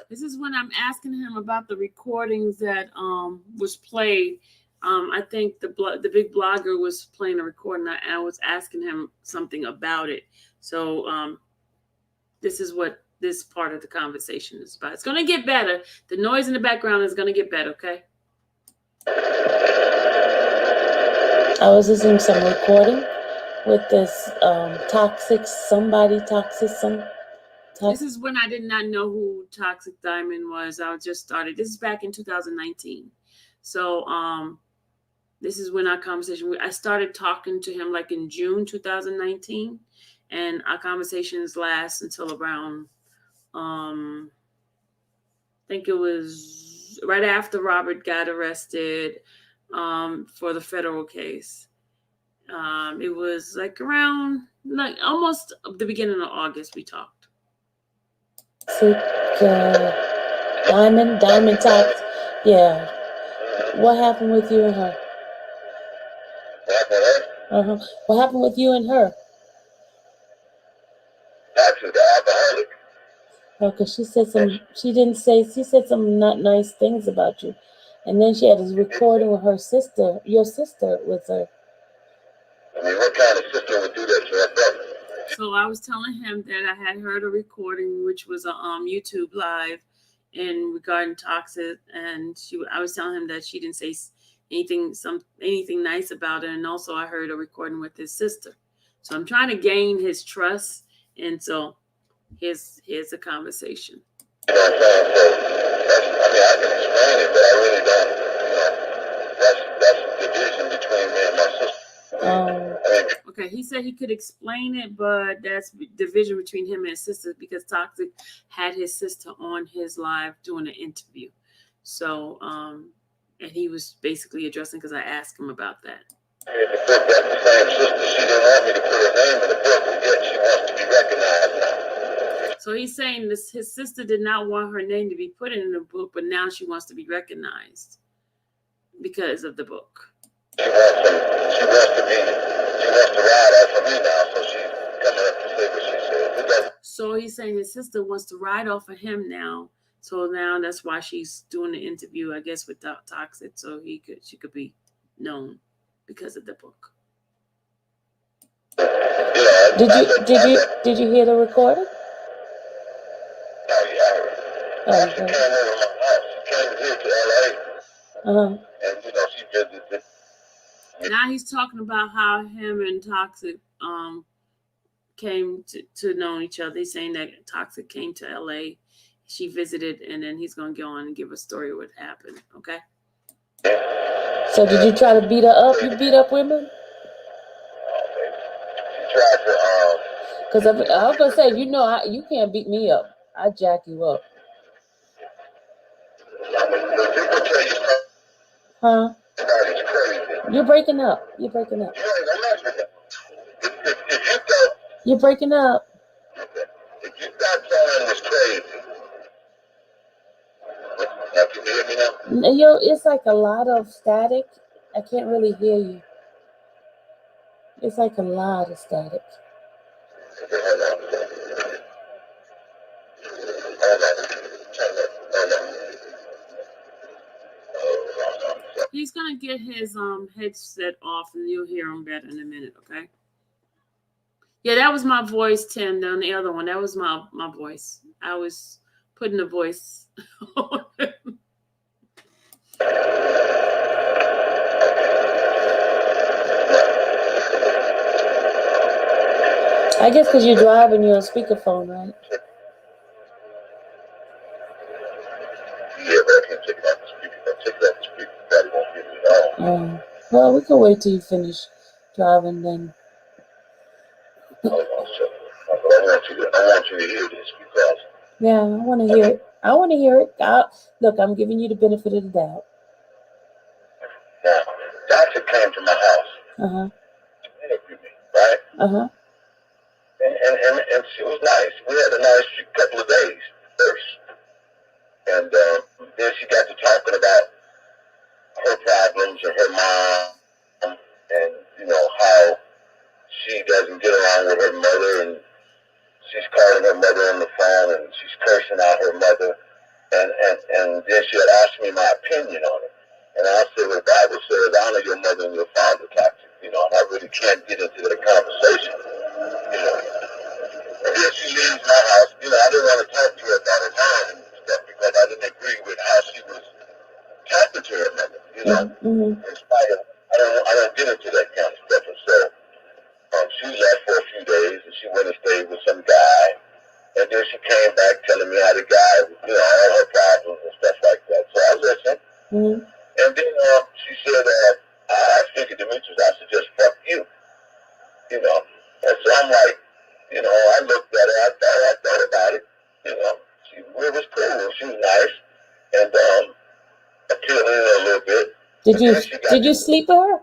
Speaker 1: This is when I'm asking him about the recordings that was played. I think the big blogger was playing a recording. I was asking him something about it. So this is what this part of the conversation is about. It's going to get better. The noise in the background is going to get better. Okay.
Speaker 5: I was listening to some recording with this
Speaker 1: This is when I did not know who Toxic Diamond was. I just started. This is back in 2019. So this is when our conversation. I started talking to him like in June 2019, and our conversations last until around I think it was right after Robert got arrested for the federal case. It was like around like almost the beginning of August we talked.
Speaker 5: Diamond Tox. Yeah. What happened with you and her? What happened with you and her?
Speaker 2: Toxic, the alcoholic.
Speaker 5: Okay, she said some not nice things about you. And then she had this recording with her sister, your sister with her.
Speaker 2: I mean, what kind of sister would do that to her brother?
Speaker 1: So I was telling him that I had heard a recording, which was a YouTube live, in regarding Toxic, and I was telling him that she didn't say anything nice about it, and also I heard a recording with his sister. So I'm trying to gain his trust, and so here's a conversation.
Speaker 2: You know what I'm saying? So I can explain it, but I really don't. That's the division between me and my sister.
Speaker 1: Okay, he said he could explain it, but that's division between him and his sister because Toxic had his sister on his live doing an interview. So, and he was basically addressing because I asked him about that.
Speaker 2: In the book, that's the same sister. She didn't want me to put her name in the book, but yet she wants to be recognized now.
Speaker 1: So he's saying his sister did not want her name to be put in the book, but now she wants to be recognized because of the book.
Speaker 2: She wants to ride off of me now, so she's coming up to say what she said.
Speaker 1: So he's saying his sister wants to ride off of him now. So now that's why she's doing the interview, I guess, with Toxic, so she could be known because of the book.
Speaker 5: Did you hear the recording?
Speaker 2: Oh yeah, I heard. She came over my house. She came here to LA. And she visited.
Speaker 1: Now he's talking about how him and Toxic came to know each other. He's saying that Toxic came to LA. She visited, and then he's going to go on and give a story of what happened. Okay?
Speaker 5: So did you try to beat her up? You beat up women?
Speaker 2: She tried to,
Speaker 5: because I was going to say, you can't beat me up. I jack you up. Huh? You're breaking up. You're breaking up. You're breaking up.
Speaker 2: If you stop saying it's crazy, can you hear me now?
Speaker 5: It's like a lot of static. I can't really hear you. It's like a lot of static.
Speaker 1: He's gonna get his headset off, and you'll hear him better in a minute. Okay. Yeah, that was my voice, Tim. On the other one, that was my voice. I was putting the voice on.
Speaker 5: I guess because you're driving, you're on speakerphone, right?
Speaker 2: Yeah, but I can't take it off the speaker. If I take it off the speaker, that won't get me on.
Speaker 5: Well, we can wait till you finish driving then.
Speaker 2: I want you to hear this because.
Speaker 5: Yeah, I want to hear it. Look, I'm giving you the benefit of the doubt.
Speaker 2: Now, Doctor came to my house. To interview me, right? And she was nice. We had a nice couple of days first. And then she got to talking about her problems and her mom, and you know how she doesn't get along with her mother, and she's calling her mother on the phone, and she's cursing out her mother, and then she had asked me my opinion on it, and I said, well, the Bible says, honor your mother and your father, Captain. You know, and I really can't get into that conversation. You know, and then she leaves my house. You know, I didn't want to talk to her about her mom and stuff because I didn't agree with how she was talking to her mother. You know, in spite of I don't get into that kind of stuff, and so. She left for a few days, and she went and stayed with some guy. And then she came back telling me how the guy, you know, all her problems and stuff like that. So I listened. And then she said, I figured, Demetrius, I should just fuck you. You know. And so I'm like, you know, I looked at her. I thought about it. You know, it was cool. She was nice. And I killed her a little bit.
Speaker 5: Did you sleep with her?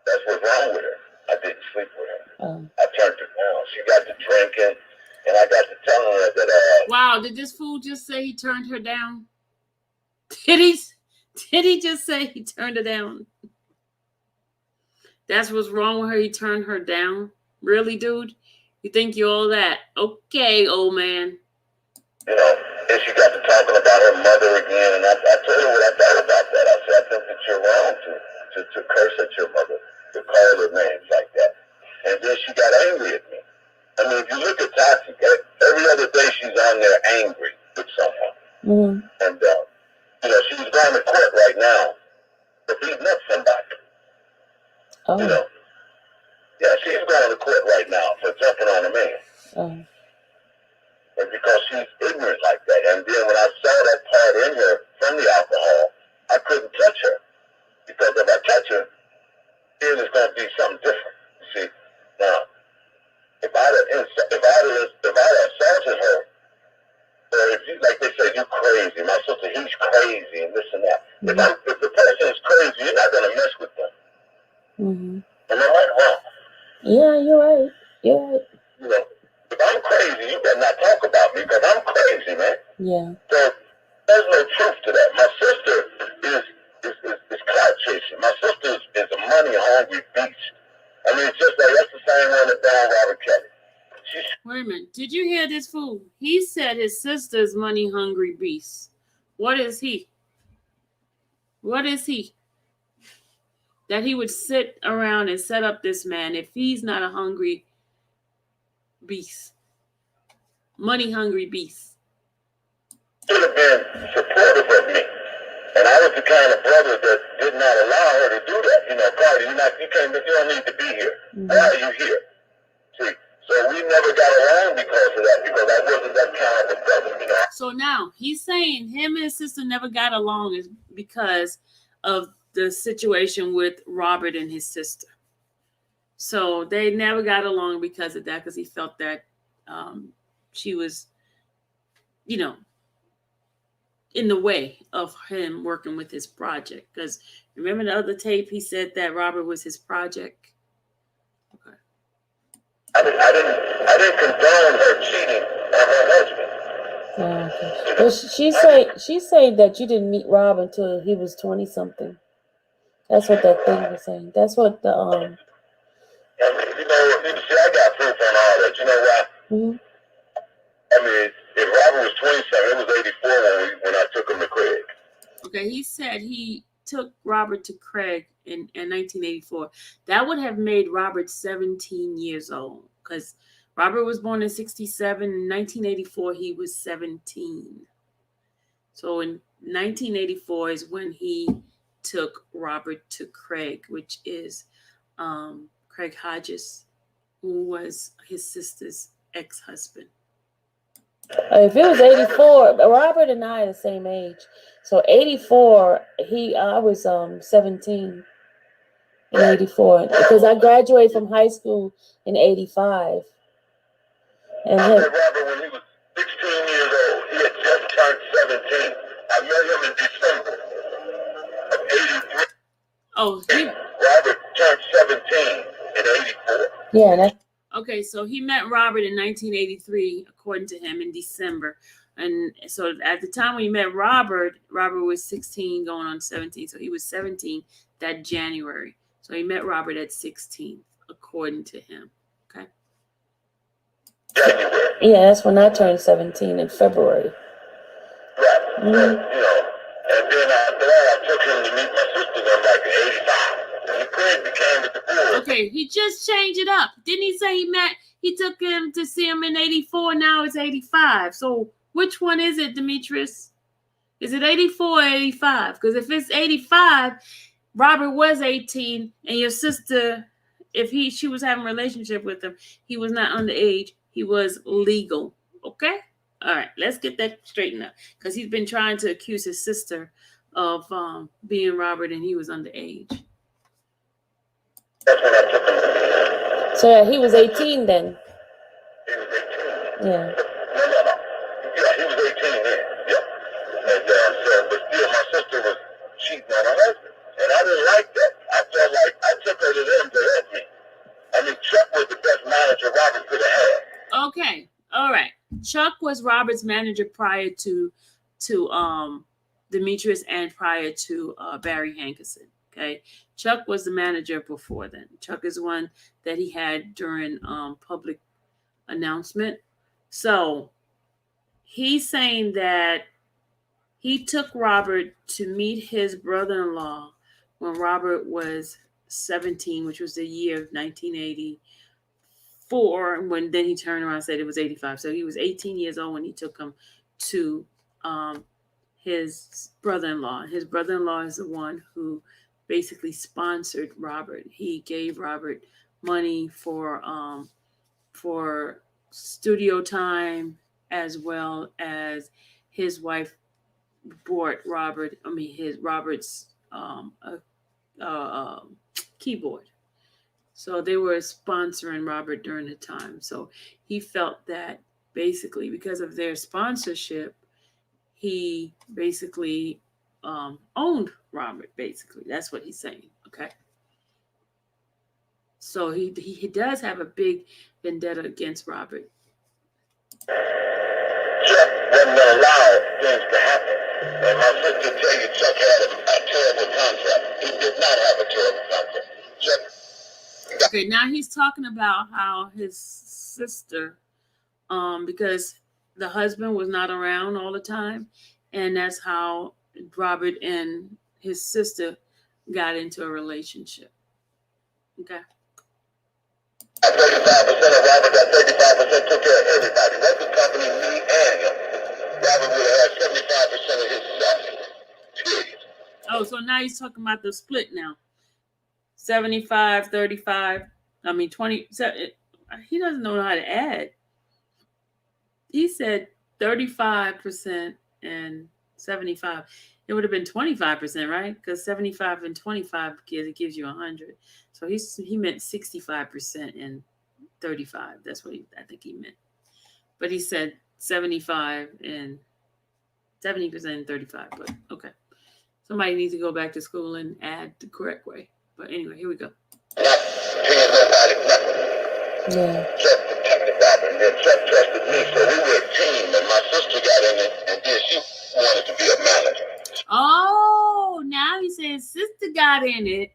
Speaker 2: That's what's wrong with her. I didn't sleep with her.
Speaker 5: Oh.
Speaker 2: I turned her down. She got to drinking, and I got to telling her that.
Speaker 1: Wow, did this fool just say he turned her down? Did he just say he turned her down? That's what's wrong with her. He turned her down. Really, dude? You think you're all that? Okay, old man.
Speaker 2: You know, and she got to talking about her mother again, and I told her what I thought about that. I said, I think that you're wrong to curse at your mother, to call her names like that. And then she got angry at me. I mean, if you look at Tati, every other day she's on there angry with someone. And, you know, she's going to court right now for beating up somebody.
Speaker 5: Oh.
Speaker 2: You know? Yeah, she's going to court right now for jumping on a man.
Speaker 5: Oh.
Speaker 2: And because she's ignorant like that. And then when I saw that part in her from the alcohol, I couldn't touch her. Because if I touch her, then it's going to be something different. You see? Now, if I'd assaulted her, or if you, like they say, you're crazy, my sister, he's crazy, and this and that. If the person is crazy, you're not going to mess with them. Am I right or wrong?
Speaker 5: Yeah, you're right. You're right.
Speaker 2: You know, if I'm crazy, you better not talk about me because I'm crazy, man.
Speaker 5: Yeah.
Speaker 2: So there's no truth to that. My sister is clout chasing. My sister is a money hungry beast. I mean, it's just like that's the same one that down Robert Kelly.
Speaker 1: Wait a minute. Did you hear this fool? He said his sister's money hungry beast. What is he? What is he? That he would sit around and set up this man if he's not a hungry beast. Money hungry beast.
Speaker 2: Should have been supportive of me. And I was the kind of brother that did not allow her to do that. You know, Cardi, you don't need to be here. Why are you here? See, so we never got along because of that, because I wasn't that kind of brother, you know.
Speaker 1: So now he's saying him and his sister never got along is because of the situation with Robert and his sister. So they never got along because of that, because he felt that she was, you know, in the way of him working with his project. Because remember the other tape, he said that Robert was his project. Okay.
Speaker 2: I didn't condone her cheating on her husband.
Speaker 5: Okay. But she said that you didn't meet Rob until he was 20 something. That's what that thing was saying. That's what the
Speaker 2: I mean, you know, see, I got proof on all that. You know why? I mean, if Robert was 27, it was 84 when I took him to Craig.
Speaker 1: Okay, he said he took Robert to Craig in 1984. That would have made Robert 17 years old, because Robert was born in 67. In 1984, he was 17. So in 1984 is when he took Robert to Craig, which is Craig Hodges, who was his sister's ex-husband.
Speaker 5: If it was 84, Robert and I are the same age. So 84, I was 17 in 84 because I graduated from high school in 85. And
Speaker 2: I met Robert when he was 16 years old. He had just turned 17. I met him in December of 83.
Speaker 1: Oh,
Speaker 2: Robert turned 17 in 84.
Speaker 5: Yeah.
Speaker 1: Okay, so he met Robert in 1983, according to him, in December. And so at the time when he met Robert was 16 going on 17. So he was 17 that January. So he met Robert at 16, according to him. Okay.
Speaker 2: January.
Speaker 5: Yeah, that's when I turned 17 in February.
Speaker 2: Right.
Speaker 5: Mhm.
Speaker 2: And then after that, I took him to meet my sister in like 85. And he became with the board.
Speaker 1: Okay, he just changed it up. Didn't he say he took him to see him in 84, now it's 85. So which one is it, Demetrius? Is it 84 or 85? Because if it's 85, Robert was 18, and your sister, if she was having a relationship with him, he was not underage, he was legal. Okay? All right, let's get that straightened up. Because he's been trying to accuse his sister of being Robert, and he was underage.
Speaker 2: That's when I took him to meet him.
Speaker 5: So yeah, he was 18 then.
Speaker 2: He was 18.
Speaker 5: Yeah.
Speaker 2: No. Yeah, he was 18 then. Yeah. And but still, my sister was cheating on her husband. And I didn't like that. I felt like I took her to them to help me. I mean, Chuck was the best manager Robert could have had.
Speaker 1: Okay. All right. Chuck was Robert's manager prior to Demetrius and prior to Barry Hankerson. Okay. Chuck was the manager before then. Chuck is one that he had during public announcement. So he's saying that he took Robert to meet his brother-in-law when Robert was 17, which was the year of 1984. When then he turned around and said it was 85. So he was 18 years old when he took him to his brother-in-law. His brother-in-law is the one who basically sponsored Robert. He gave Robert money for studio time, as well as his wife bought Robert's keyboard. So they were sponsoring Robert during the time. So he felt that basically because of their sponsorship, he basically owned Robert. Basically, that's what he's saying. Okay. So he does have a big vendetta against Robert.
Speaker 2: Chuck wasn't going to allow things to happen. And my sister tell you Chuck had a terrible contract. He did not have a terrible contract. Chuck.
Speaker 1: Okay, now he's talking about how his sister, because the husband was not around all the time, and that's how Robert and his sister got into a relationship. Okay.
Speaker 2: 35% of Robert, that 35% took care of everybody. That's the company, me and him. Robert would have had 75% of his salary. Period.
Speaker 1: Oh, so now he's talking about the split now. 75, 35. I mean, 20. He doesn't know how to add. He said 35% and 75. It would have been 25%, right? Because 75 and 25 gives you 100. So he meant 65% and 35. That's what I think he meant. But he said 75 and 70% and 35. But okay. Somebody needs to go back to school and add the correct way. But anyway, here we go.
Speaker 2: Not paying nobody nothing.
Speaker 5: Yeah.
Speaker 2: Chuck protected Robert, and then Chuck trusted me. So we were a team, and my sister got in it, and then she wanted to be a manager.
Speaker 1: Oh, now he says sister got in it.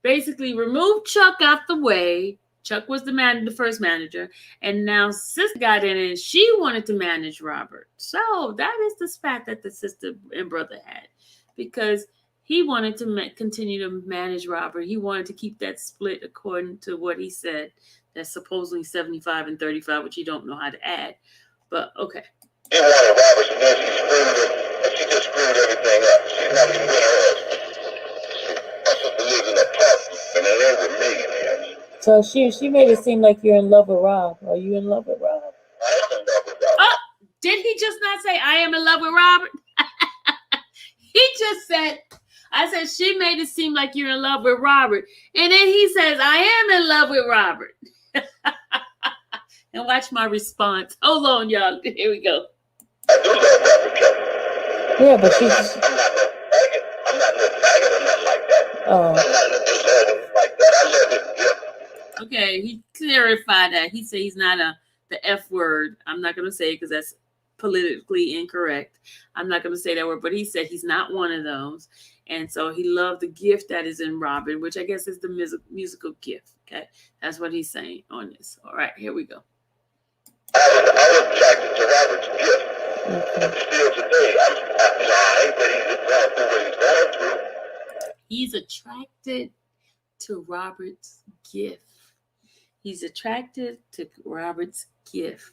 Speaker 1: Basically removed Chuck out the way. Chuck was the first manager. And now sister got in it. And she wanted to manage Robert. So that is the spat that the sister and brother had. Because he wanted to continue to manage Robert. He wanted to keep that split according to what he said. That's supposedly 75 and 35, which you don't know how to add. But okay.
Speaker 2: He wanted Robert, and then she screwed him, and she just screwed everything up. She's not even with her husband. My sister lives in an apartment, and they live with millionaires.
Speaker 5: So she made it seem like you're in love with Rob. Are you in love with Rob?
Speaker 2: I am in love with Robert.
Speaker 1: Oh, did he just not say I am in love with Robert? He just said, I said, she made it seem like you're in love with Robert. And then he says, I am in love with Robert. And watch my response. Hold on, y'all. Here we go.
Speaker 2: I do love Robert Kelly.
Speaker 5: Yeah, but she's.
Speaker 2: I'm not no faggot. I'm not no faggot or nothing like that.
Speaker 5: Oh.
Speaker 2: I'm not no disorder like that. I love him. Yeah. I
Speaker 1: Okay, he clarified that. He said he's not the F word. I'm not going to say it because that's politically incorrect. I'm not going to say that word, but he said he's not one of those. And so he loved the gift that is in Robin, which I guess is the musical gift. Okay, that's what he's saying on this. All right, here we go.
Speaker 2: I was attracted to Robert's gift. And still today, I hate that he's going through what he's going through.
Speaker 1: He's attracted to Robert's gift. He's attracted to Robert's gift.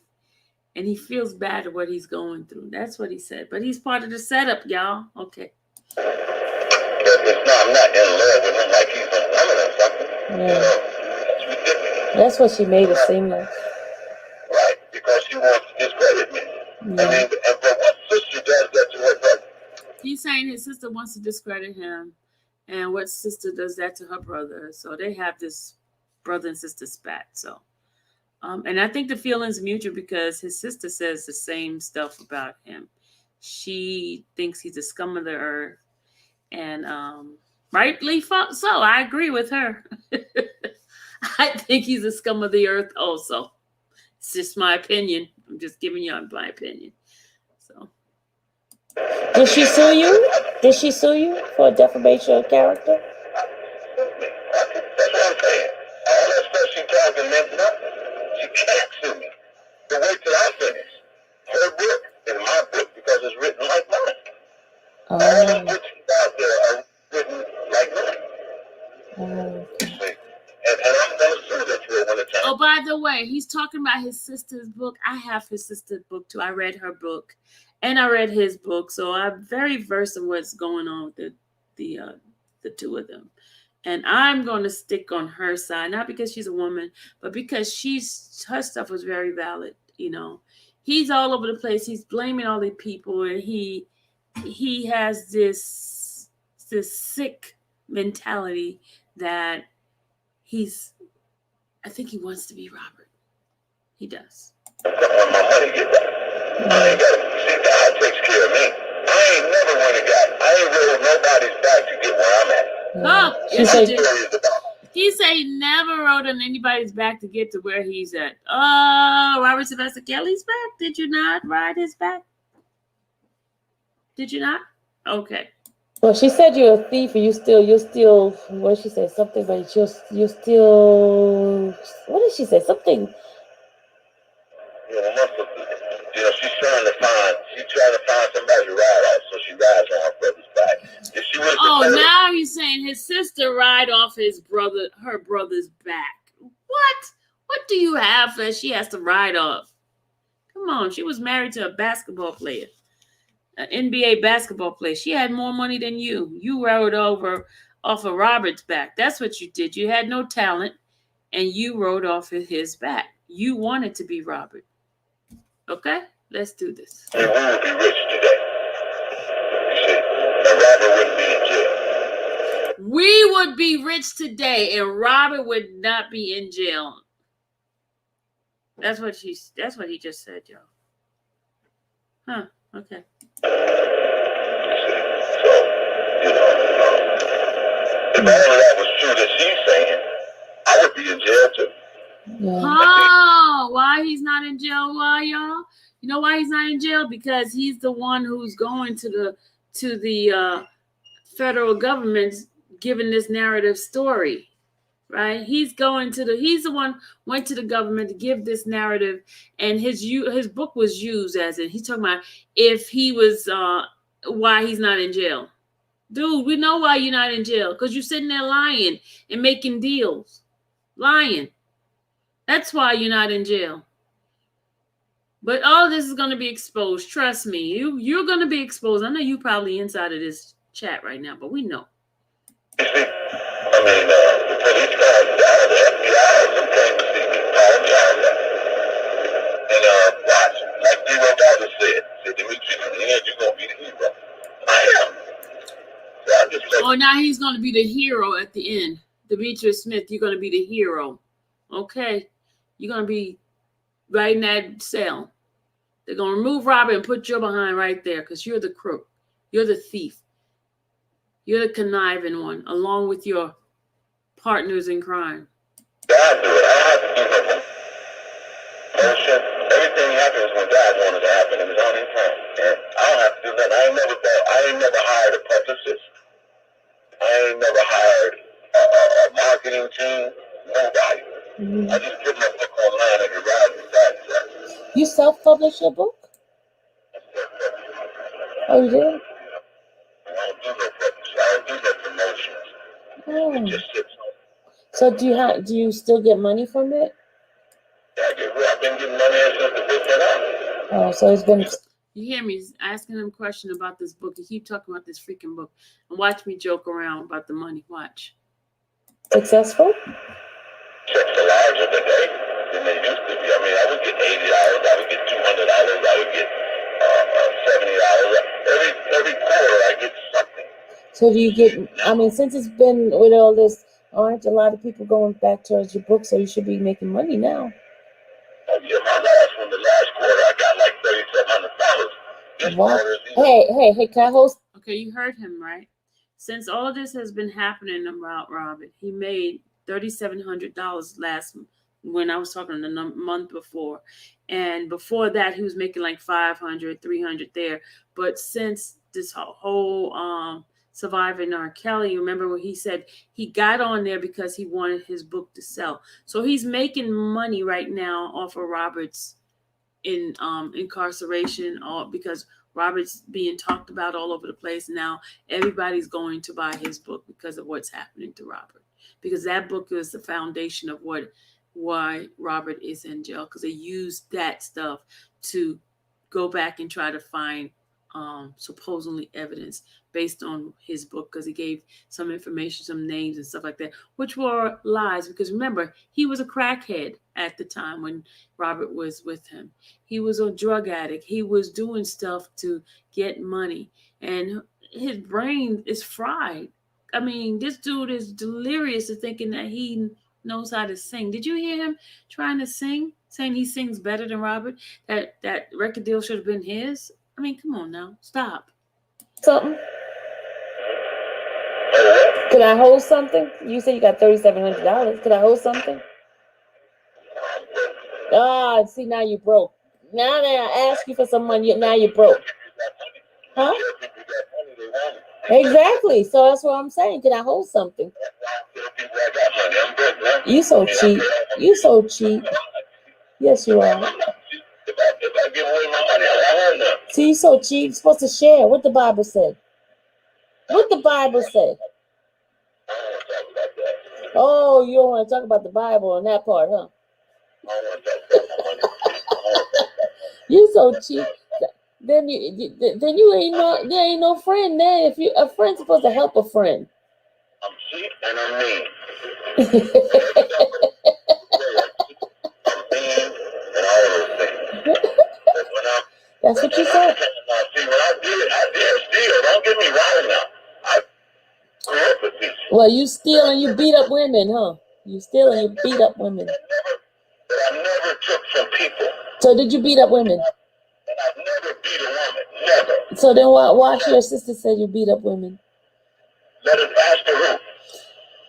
Speaker 1: And he feels bad at what he's going through. That's what he said. But he's part of the setup, y'all. Okay.
Speaker 2: But I'm not in love with him like he's a woman or something.
Speaker 5: Yeah.
Speaker 2: You know, it's ridiculous.
Speaker 5: That's what she made it seem like.
Speaker 2: Right, because she wants to discredit me.
Speaker 5: Yeah.
Speaker 2: I mean, but what sister does that to her brother?
Speaker 1: He's saying his sister wants to discredit him. And what sister does that to her brother? So they have this brother and sister spat. So, and I think the feeling's mutual because his sister says the same stuff about him. She thinks he's a scum of the earth. And rightly so. I agree with her. I think he's a scum of the earth also. It's just my opinion. I'm just giving you my opinion. So.
Speaker 5: Did she sue you? Did she sue you for defamation of character?
Speaker 2: That's what I'm saying. All that stuff she talking meant nothing. She can't sue me. But wait till I finish. Her book is my book because it's written like mine. All the books out there are written like mine.
Speaker 5: Okay.
Speaker 2: And I'm going to sue that for when it's time.
Speaker 1: Oh, by the way, he's talking about his sister's book. I have his sister's book too. I read her book, and I read his book, so I'm very versed in what's going on with the two of them. And I'm going to stick on her side, not because she's a woman, but because her stuff was very valid. You know, he's all over the place. He's blaming all the people, and he has this sick mentality that I think he wants to be Robert. He does.
Speaker 2: When my money get back, I ain't got to see God takes care of me. I ain't never I ain't rode nobody's back to get where I'm at.
Speaker 1: Oh,
Speaker 5: She
Speaker 1: yes,
Speaker 5: said-
Speaker 1: he did. He said he never rode on anybody's back to get to where he's at. Oh, Robert Sylvester Kelly's back? Did you not ride his back? Did you not? Okay.
Speaker 5: Well, she said you're a thief, and you're still. What did she say? Something, but you're still. What did she say? Something.
Speaker 2: She's trying to find somebody to ride off, so she rides on her brother's back. If she was
Speaker 1: Now he's saying his sister ride off her brother's back. What do you have that she has to ride off? Come on, she was married to a basketball player, an NBA basketball player. She had more money than you. You rode off of Robert's back. That's what you did. You had no talent, and you rode off of his back. You wanted to be Robert. Okay, let's do this.
Speaker 2: we would be rich today. You see, and Robert wouldn't be in jail.
Speaker 1: We would be rich today, and Robert would not be in jail. That's what he just said, y'all. Huh? Okay.
Speaker 2: So, if all of that was true that she's saying, I would be in jail too.
Speaker 5: Yeah.
Speaker 1: Oh, why he's not in jail? Why, y'all? You know why he's not in jail? Because he's the one who's going to the federal government giving this narrative story, right? He's the one went to the government to give this narrative, and his book was used as it. He's talking about if he was why he's not in jail. Dude, we know why you're not in jail, because you're sitting there lying and making deals, lying. That's why you're not in jail. But all this is going to be exposed. Trust me, you're going to be exposed. I know you probably inside of this chat right now, but we know.
Speaker 2: You see, I mean, the police guys down, the FBI, some came to see me, called me out there. And watch, like D-Ro Dawson said, Demetrius, in the end, you're going to be the hero. I am. So I just let
Speaker 1: Now he's going to be the hero at the end. Demetrius Smith, you're going to be the hero. Okay? You're going to be right in that cell. They're going to remove Robert and put you behind right there because you're the crook. You're the thief. You're the conniving one, along with your partners in crime.
Speaker 2: God do it. I don't have to do nothing. Motion. Everything happens when God wanted to happen in His own time. And I don't have to do nothing. I ain't never hired a publicist. I ain't never hired a marketing team. Nobody.
Speaker 5: Mhm.
Speaker 2: I just put my book online and it rides inside itself.
Speaker 5: You self-publish your book? Oh, you did?
Speaker 2: I don't do no publishing. I don't do no promotions. It
Speaker 5: Oh.
Speaker 2: just sits on.
Speaker 5: So do you still get money from it?
Speaker 2: I've been getting money since the book went out.
Speaker 5: Oh, so it's been.
Speaker 1: You hear me asking him a question about this book. You keep talking about this freaking book. And watch me joke around about the money. Watch.
Speaker 5: Successful?
Speaker 2: Checks are larger today than they used to be. I mean, I would get $80, I would get $200, I would get $70. Every quarter, I get something.
Speaker 5: So do you get? I mean, since it's been with all this, aren't a lot of people going back towards your book? So you should be making money now.
Speaker 2: Oh, yeah, the last quarter, I got like $3,700. This
Speaker 5: Wow.
Speaker 2: quarter is
Speaker 5: Hey, can I host?
Speaker 1: Okay, you heard him, right? Since all of this has been happening about Robert, he made $3,700 last when I was talking the month before. And before that, he was making like 500, 300 there. But since this whole Surviving R. Kelly, remember when he said he got on there because he wanted his book to sell. So he's making money right now off of Robert's incarceration, because Robert's being talked about all over the place now. Everybody's going to buy his book because of what's happening to Robert, because that book is the foundation of why Robert is in jail, because they used that stuff to go back and try to find supposedly evidence based on his book, because he gave some information, some names and stuff like that, which were lies. Because remember, he was a crackhead at the time when Robert was with him. He was a drug addict. He was doing stuff to get money, and his brain is fried. I mean, this dude is delirious to thinking that he knows how to sing. Did you hear him trying to sing, saying he sings better than Robert? That record deal should have been his. I mean, come on now, stop.
Speaker 5: Something? Could I hold something? You said you got $3,700. Could I hold something? Ah, see, now you broke. Now that I ask you for some money, now you're broke. Huh? Exactly. So that's what I'm saying. Can I hold something? You so cheap. You so cheap. Yes, you are. See, you so cheap. You're supposed to share. What the Bible said. What the Bible said. Oh, you don't want to talk about the Bible on that part, huh? You so cheap. Then you ain't no friend. Then if you a friend's supposed to help a friend.
Speaker 2: I'm cheap and I'm mean. I'm mean and all those things.
Speaker 5: That's what you said.
Speaker 2: See, when I did steal. Don't get me wrong now. I grew up with these.
Speaker 5: Well, you steal and you beat up women, huh? You steal and you beat up women.
Speaker 2: I never took from people.
Speaker 5: So did you beat up women?
Speaker 2: And I've never beat a woman. Never.
Speaker 5: So then why your sister said you beat up women?
Speaker 2: Let us ask the who.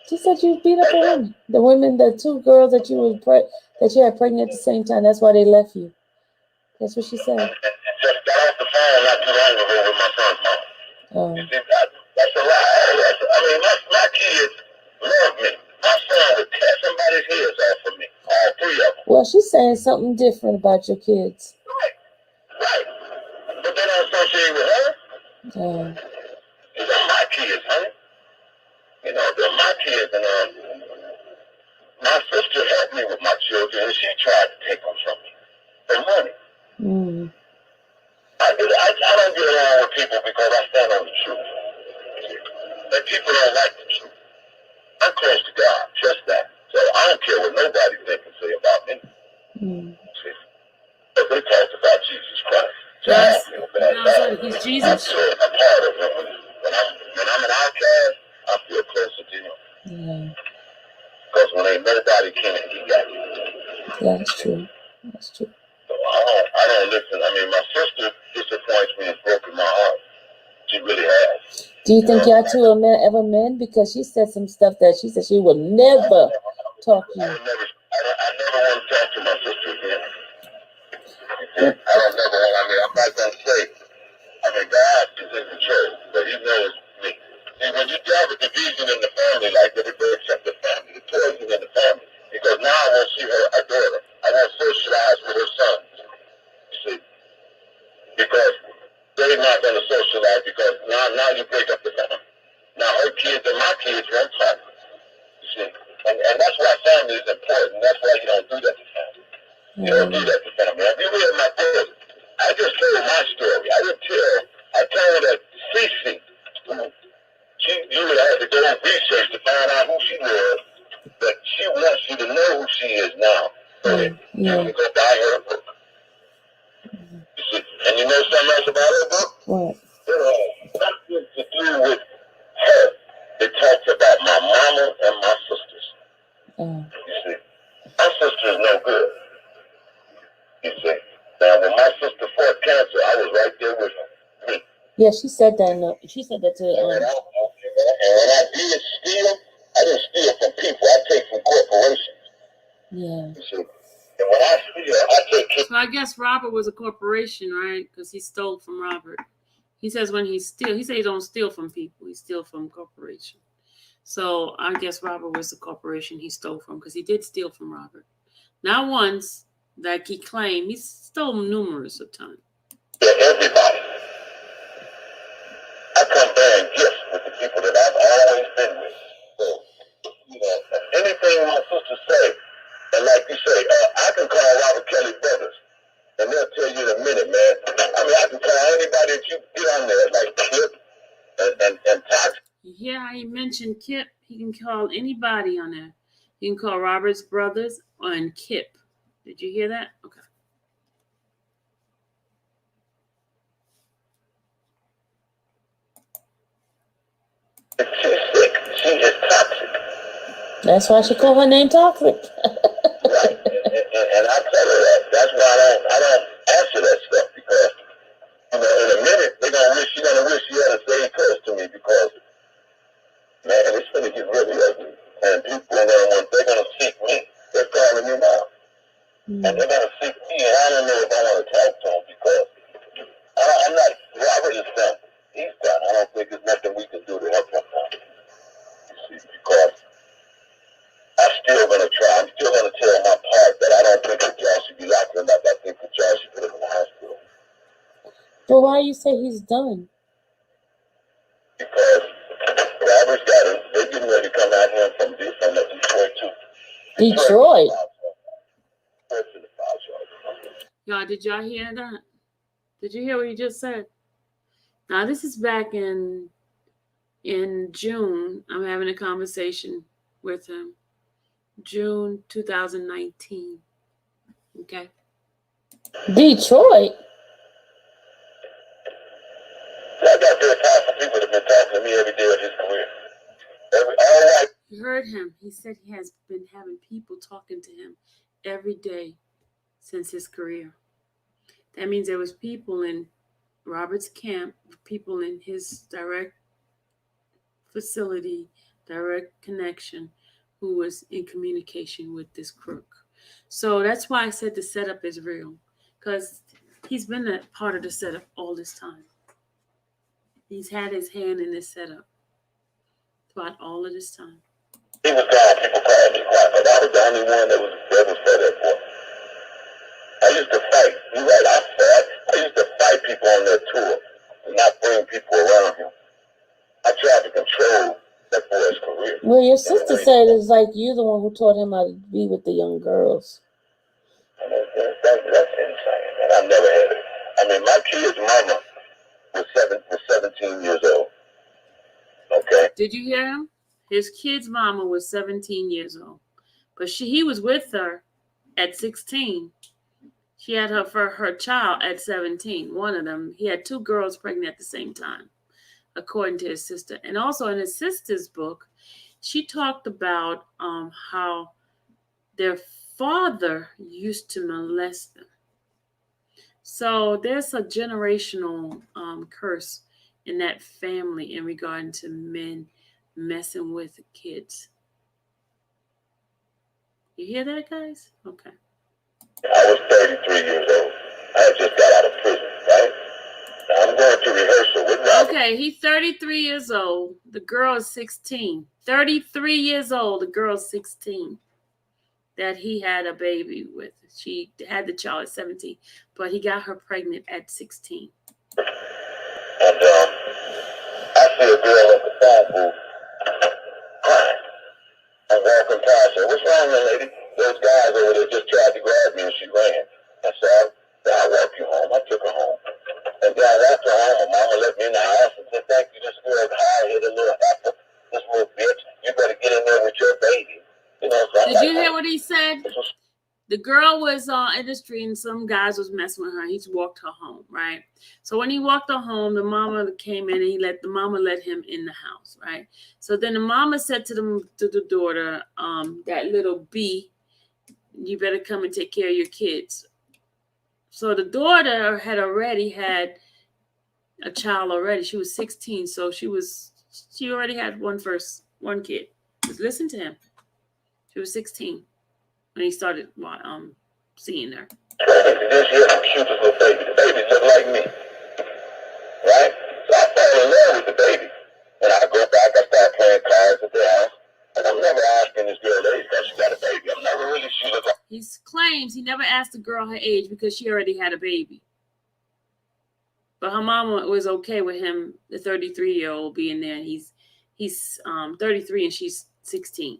Speaker 5: She said you beat up a woman. The women, the two girls that you had pregnant at the same time. That's why they left you. That's what she said.
Speaker 2: And just got off the phone not too long ago with my son's mom.
Speaker 5: Oh.
Speaker 2: You see, that's a lie. I mean, my kids love me. My son would tear somebody's heads off of me. All three of them.
Speaker 5: Well, she's saying something different about your kids.
Speaker 2: Right. But they don't associate with her.
Speaker 5: Oh.
Speaker 2: These are my kids, honey. You know, they're my kids. And my sister helped me with my children, and she tried to take them from me for money.
Speaker 5: Mm.
Speaker 2: I don't get along with people because I stand on the truth. And people don't like the truth. I'm close to God, just that. So I don't care what nobody thinks and say about me.
Speaker 5: Mm.
Speaker 2: See? But they talked about Jesus Christ. So
Speaker 1: Yes.
Speaker 2: I feel bad.
Speaker 1: He's
Speaker 2: I'm
Speaker 1: Jesus.
Speaker 2: still a part of him. When I'm an outcast, I feel closer to him.
Speaker 5: Yeah.
Speaker 2: Because when ain't nobody can, he got you.
Speaker 5: Yeah, that's true. That's true.
Speaker 2: So I don't listen. I mean, my sister disappoints me and broken my heart. She really has.
Speaker 5: Do you think y'all two are ever men? Because she said some stuff that she said she would never talk to
Speaker 2: I
Speaker 5: you.
Speaker 2: would never, I never want to talk to my sister again. I don't never want. I mean, I'm not gonna say. I mean, God is in control, but He knows me. See, when you drive a division in the family like that, it breaks up the family. The poison in the family. Because now I won't see her daughter. I won't socialize with her sons. You see, because they're not gonna socialize because now you break up the family. Now her kids and my kids won't talk. You see, and that's why family is important. That's why you don't do that to family. You don't do that to family. If you read my book, I just told my story. I didn't tell. I told that Cece, you would have to go and research to find out who she was, but she wants you to know who she is now. So that you can go buy her book. You see, and you know something else about her book?
Speaker 5: What?
Speaker 2: It has nothing to do with her. It talks about my mama and my sisters. You see, my sister is no good. You see, now when my sister fought cancer, I was right there with her. Me.
Speaker 5: Yeah, she said that. She said that to.
Speaker 2: And when I did steal, I didn't steal from people. I take from corporations.
Speaker 5: Yeah.
Speaker 2: You see, and when I steal, I take.
Speaker 1: So I guess Robert was a corporation, right? Because he stole from Robert. He says when he steals, he says he don't steal from people. He steal from corporation. So I guess Robert was the corporation he stole from because he did steal from Robert. Not once, like he claimed. He stole numerous of times.
Speaker 2: Everybody. I come bearing gifts with the people that I've always been with. So, you know, anything my sisters say, and like you say, I can call Robert Kelly brothers, and they'll tell you in a minute, man. I mean, I can call anybody that you get on there, like Kip and Tox.
Speaker 1: Yeah, he mentioned Kip. He can call anybody on there. You can call Robert's brothers and Kip. Did you hear that? Okay.
Speaker 2: If she's sick, she is toxic.
Speaker 5: That's why she called her name Toxic.
Speaker 2: Right, and I tell her that. That's why I don't answer that stuff because, you know, in a minute she's gonna wish she had said close to me because, man, it's gonna get really ugly. And people are gonna seek me. They're calling me now, and they're gonna seek me. And I don't know if I want to talk to them because I'm not. Robert is done. He's done. I don't think there's nothing we can do to help him now. You see, because I'm still gonna try. I'm still gonna tell my part that I don't think that y'all should be locked him up. I think that y'all should put him in the hospital.
Speaker 5: But why you say he's done?
Speaker 2: Because Robert's got him. They're getting ready to come out here from Detroit too.
Speaker 5: Detroit.
Speaker 1: Y'all, did y'all hear that? Did you hear what he just said? Now, this is back in June. I'm having a conversation with him. June 2019. Okay.
Speaker 5: Detroit.
Speaker 2: I got very powerful people that have been talking to me every day of his career. All right.
Speaker 1: You heard him. He said he has been having people talking to him every day since his career. That means there was people in Robert's camp, people in his direct facility, direct connection, who was in communication with this crook. So that's why I said the setup is real, because he's been a part of the setup all this time. He's had his hand in this setup throughout all of this time.
Speaker 2: He was gone, people called me quiet, but I was the only one that was set up for. I used to fight. You're right, I used to fight people on their tour and not bring people around him. I tried to control that boy's career.
Speaker 5: Well, your sister said it's like you the one who taught him how to be with the young girls.
Speaker 2: And that's insane, man. I've never had it. I mean, my kid's mama was 17 years old. Okay.
Speaker 1: Did you hear him? His kid's mama was 17 years old, but he was with her at 16. She had her child at 17. One of them, he had two girls pregnant at the same time, according to his sister. And also in his sister's book, she talked about how their father used to molest them. So there's a generational curse in that family in regard to men messing with kids. You hear that, guys? Okay.
Speaker 2: I was 33 years old. I had just got out of prison, right? Now I'm going to rehearsal with Robert.
Speaker 1: Okay, he's 33 years old. The girl is 16. 33 years old. The girl's 16. That he had a baby with. She had the child at 17, but he got her pregnant at 16.
Speaker 2: And I see a girl at the phone booth crying. I'm walking past her. What's wrong, young lady? Those guys over there just tried to grab me and she ran. I said, I'll walk you home. I took her home. And then I walked her home. Mama let me in the house and said, thank you. This girl's high-headed little heifer. This little bitch. You better get in there with your baby. You know, so
Speaker 1: Did you hear what he said? The girl was in the street and some guys was messing with her. He walked her home, right? So when he walked her home, the mama came in and the mama let him in the house, right? So then the mama said to the daughter, that little B, you better come and take care of your kids. So the daughter had already had a child already. She was 16, so she already had one kid. Just listen to him. She was 16 when he started seeing her.
Speaker 2: This year, I'm cute as little baby. The baby look like me, right? So I fell in love with the baby. And I go back, I start playing cards at the house. And I'm never asking this girl age because she got a baby. I'm never really sure.
Speaker 1: He claims he never asked the girl her age because she already had a baby. But her mama was okay with him, the 33-year-old, being there. And he's 33 and she's 16.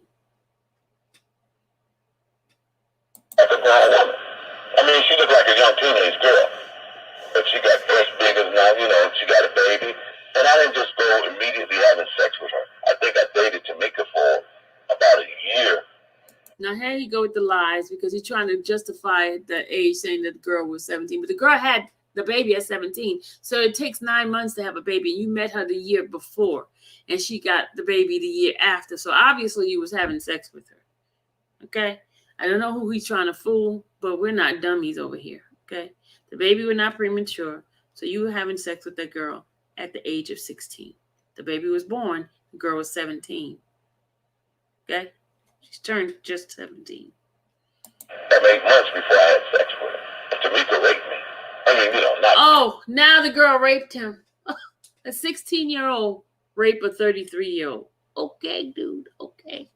Speaker 2: I mean, she looked like a young teenage girl. But she got breast bigger now, you know, she got a baby. And I didn't just go immediately having sex with her. I think I dated Tamika for about a year.
Speaker 1: Now, here you go with the lies because he's trying to justify the age, saying that the girl was 17. But the girl had the baby at 17. So it takes 9 months to have a baby. You met her the year before, and she got the baby the year after. So obviously you was having sex with her. Okay? I don't know who he's trying to fool, but we're not dummies over here. Okay? The baby was not premature. So you were having sex with that girl at the age of 16. The baby was born. The girl was 17. Okay? She's turned just 17.
Speaker 2: That 8 months before I had sex with her. Tamika raped me. I mean, you know, not.
Speaker 1: Oh, now the girl raped him. A 16-year-old rape a 33-year-old. Okay, dude. Okay.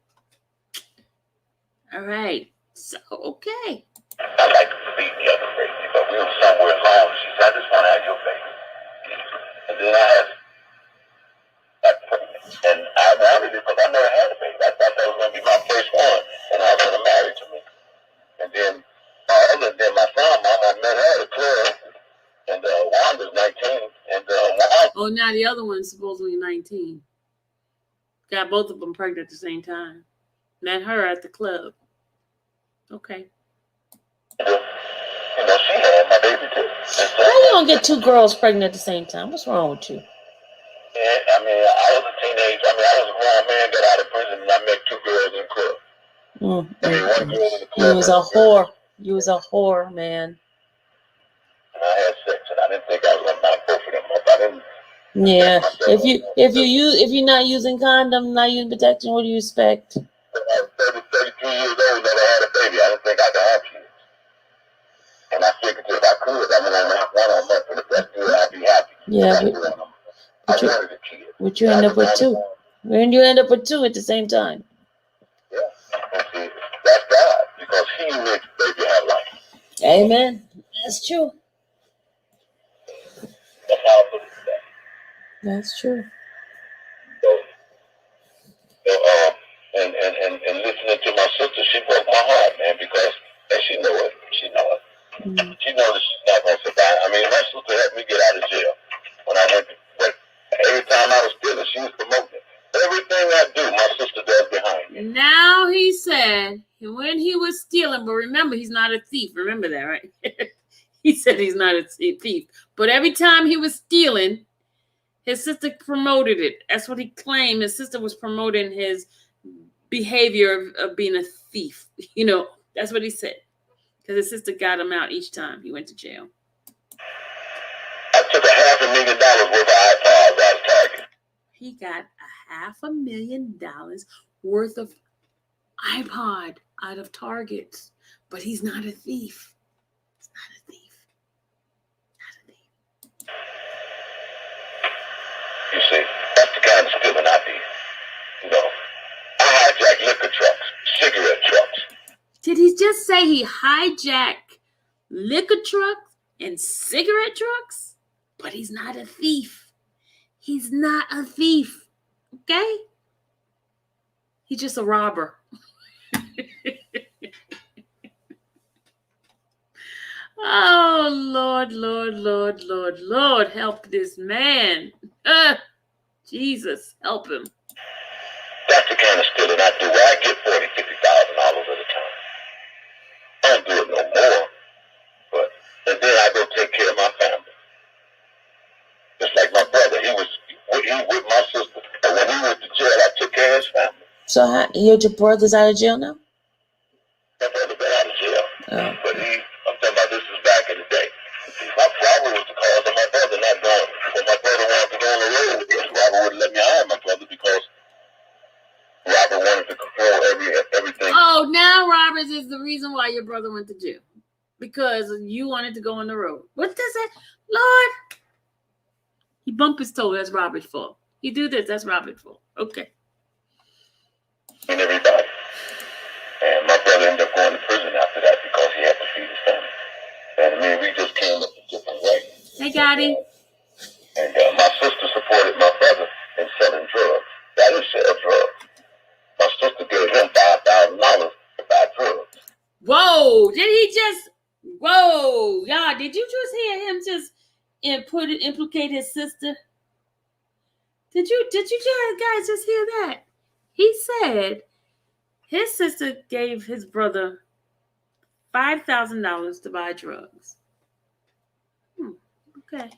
Speaker 1: All right. So, okay.
Speaker 2: I like to believe the other baby, but we were somewhere alone. She said, I just want to have your baby. And then I had got pregnant. And I wanted it because I never had a baby. I thought that was going to be my first one. And I was going to marry to me. And then my son, Mama, met her at a club. And Wanda's 19. And
Speaker 1: Oh, now the other one's supposedly 19. Got both of them pregnant at the same time. Met her at the club. Okay.
Speaker 2: You know, she had my baby too.
Speaker 5: How you gonna get two girls pregnant at the same time? What's wrong with you?
Speaker 2: Yeah, I mean, I was a teenager. I mean, I was a grown man, got out of prison, and I met two girls in the club. I mean, one girl in the club.
Speaker 5: You was a whore. You was a whore, man.
Speaker 2: And I had sex, and I didn't think I was gonna knock both of them up. I didn't.
Speaker 5: Yeah. If you're not using condom, not using protection, what do you expect?
Speaker 2: I was 33 years old, never had a baby. I didn't think I could have kids. And I figured if I could, I'm gonna knock one of them up, and if that's good, I'd be happy.
Speaker 5: Yeah,
Speaker 2: I wanted a kid.
Speaker 5: But you end up with two. And you end up with two at the same time.
Speaker 2: Yeah. And see, that's God, because He makes baby have life.
Speaker 5: Amen. That's true.
Speaker 2: That's how I put it today.
Speaker 5: That's true.
Speaker 2: And listening to my sister, she broke my heart, man, because and she know it. She know it.
Speaker 5: Mm-hmm.
Speaker 2: She knows that she's not gonna survive. I mean, my sister helped me get out of jail when I went. But every time I was stealing, she was promoting everything I do. My sister does behind me.
Speaker 1: Now he said when he was stealing, but remember, he's not a thief. Remember that, right? He said he's not a thief. But every time he was stealing, his sister promoted it. That's what he claimed. His sister was promoting his behavior of being a thief. You know, that's what he said. Because his sister got him out each time he went to jail.
Speaker 2: I took $500,000 worth of iPods out of Target.
Speaker 1: He got $500,000 worth of iPod. out of targets, but he's not a thief. He's not a thief. Not a thief.
Speaker 2: You see, that's the kind of stealing I did. You know, I hijacked liquor trucks, cigarette trucks.
Speaker 1: Did he just say he hijacked liquor trucks and cigarette trucks? But he's not a thief. He's not a thief. Okay? He's just a robber. Oh, Lord, Lord, Lord, Lord, Lord, help this man. Jesus, help him.
Speaker 2: That's the kind of stealing I do where I get $40,000, $50,000 at a time. I don't do it no more. But and then I go take care of my family. Just like my brother, he was with my sister. And when he went to jail, I took care of his family.
Speaker 5: So your brother's out of jail now?
Speaker 2: My brother been out of jail.
Speaker 5: Oh.
Speaker 2: But I'm talking about this is back in the day. My father was the cause of my brother not going. When my brother wanted to go on the road, Robert wouldn't let me hire my brother because Robert wanted to control everything.
Speaker 1: Oh, now Roberts is the reason why your brother went to jail. Because you wanted to go on the road. What does that? Lord. He bumped his toe. That's Robert's fault. He do this. That's Robert's fault. Okay.
Speaker 2: And everybody. And my brother ended up going to prison after that because he had to feed his family. And I mean, we just came up a different way.
Speaker 1: They got him.
Speaker 2: And my sister supported my brother in selling drugs. I didn't sell drugs. My sister gave him $5,000 to buy drugs.
Speaker 1: Whoa. Did he just? Whoa. Y'all, did you just hear him just implicate his sister? Did you guys just hear that? He said his sister gave his brother $5,000 to buy drugs. Okay.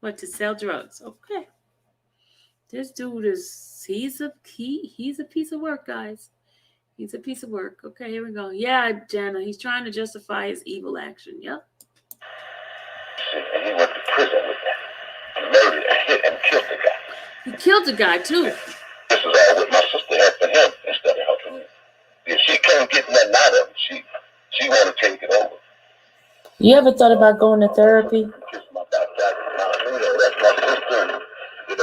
Speaker 1: What, to sell drugs? Okay. This dude he's a piece of work, guys. He's a piece of work. Okay, here we go. Yeah, Jana, he's trying to justify his evil action. Yep.
Speaker 2: And he went to prison with that. And murdered and hit and killed the guy.
Speaker 1: He killed a guy too.
Speaker 2: This is all with my sister helping him instead of helping me. If she can't get nothing out of him, she want to take it over.
Speaker 5: You ever thought about going to therapy?
Speaker 2: Kiss my back, that's my sister. And, I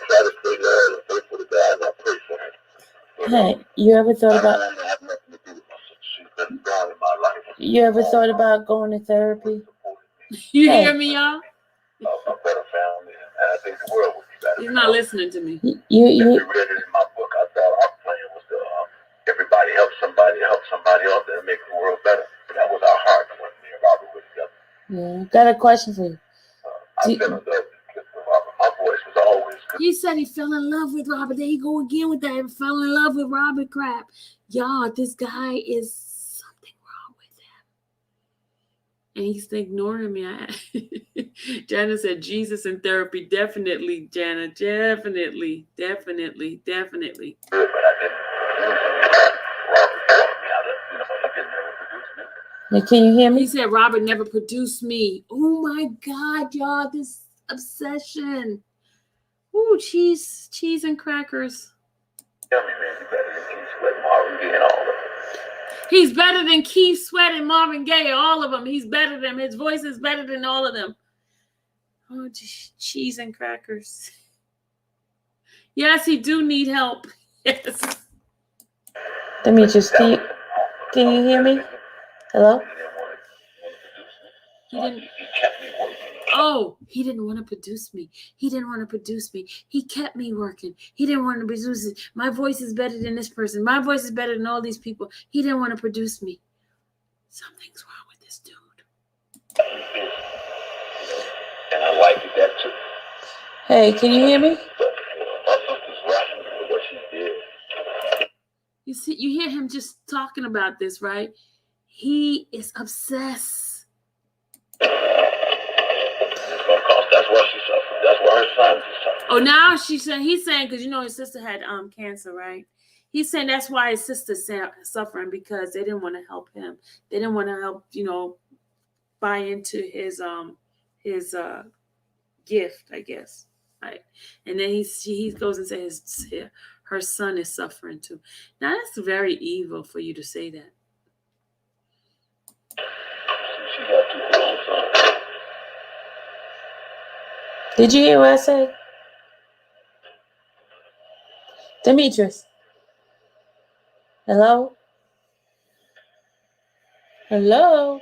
Speaker 2: try to stay there and pray for the guy and I pray for him.
Speaker 5: Hey, you ever thought about?
Speaker 2: I don't have nothing to do with my sister. She's been gone in my life.
Speaker 5: You ever thought about going to therapy?
Speaker 1: You
Speaker 5: Hey.
Speaker 1: hear me, y'all?
Speaker 2: A better family, and I think the world would be better.
Speaker 1: He's not listening to me.
Speaker 5: You
Speaker 2: If you read it in my book, I thought our plan was to everybody help somebody else and make the world better. That was our heart when me and Robert were together.
Speaker 5: yeah. Got a question for you.
Speaker 2: I fell in love with Robert. My voice was always good.
Speaker 1: He said he fell in love with Robert. There you go again with that. He fell in love with Robert crap. Y'all, this guy is something wrong with him. And he's ignoring me. Jana said, Jesus in therapy. Definitely, Jana. Definitely.
Speaker 2: Good, but I didn't. Robert taught me how to, he could never produce me.
Speaker 5: Hey, can you hear
Speaker 1: He
Speaker 5: me?
Speaker 1: said, Robert never produced me. Oh my God, y'all, this obsession. Ooh, cheese and crackers.
Speaker 2: Tell me, man, you better than Keith Sweat, Marvin Gaye, and all of them.
Speaker 1: He's better than Keith Sweat and Marvin Gaye, all of them. He's better than them. His voice is better than all of them. Oh, cheese and crackers. Yes, he do need help. Yes.
Speaker 5: Let me just can you hear me? Hello?
Speaker 1: He didn't.
Speaker 2: He kept me working.
Speaker 1: Oh, he didn't want to produce me. He didn't want to produce me. He kept me working. He didn't want to produce it. My voice is better than this person. My voice is better than all these people. He didn't want to produce me. Something's wrong with this dude.
Speaker 2: And I liked that too.
Speaker 5: Hey, can you hear me?
Speaker 2: But, my sister's right with what she did.
Speaker 1: You see, you hear him just talking about this, right? He is obsessed.
Speaker 2: That's why she suffered. That's why her son suffered.
Speaker 1: Oh, now he's saying, because his sister had cancer, right? He's saying that's why his sister's suffering, because they didn't want to help him. They didn't want to help, buy into his gift, I guess. Right. And then he goes and says her son is suffering too. Now that's very evil for you to say that.
Speaker 2: She got too long time.
Speaker 5: Did you hear what I said? Demetrius. Hello? Hello?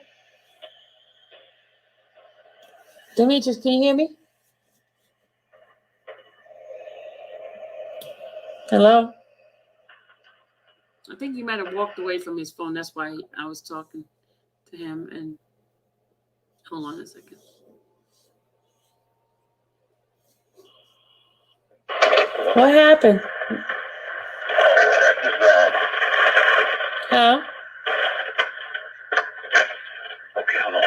Speaker 5: Demetrius, can you hear me? Hello?
Speaker 1: I think he might have walked away from his phone. That's why I was talking to him. And hold on a second.
Speaker 5: What happened? Huh?
Speaker 2: Okay, hold on.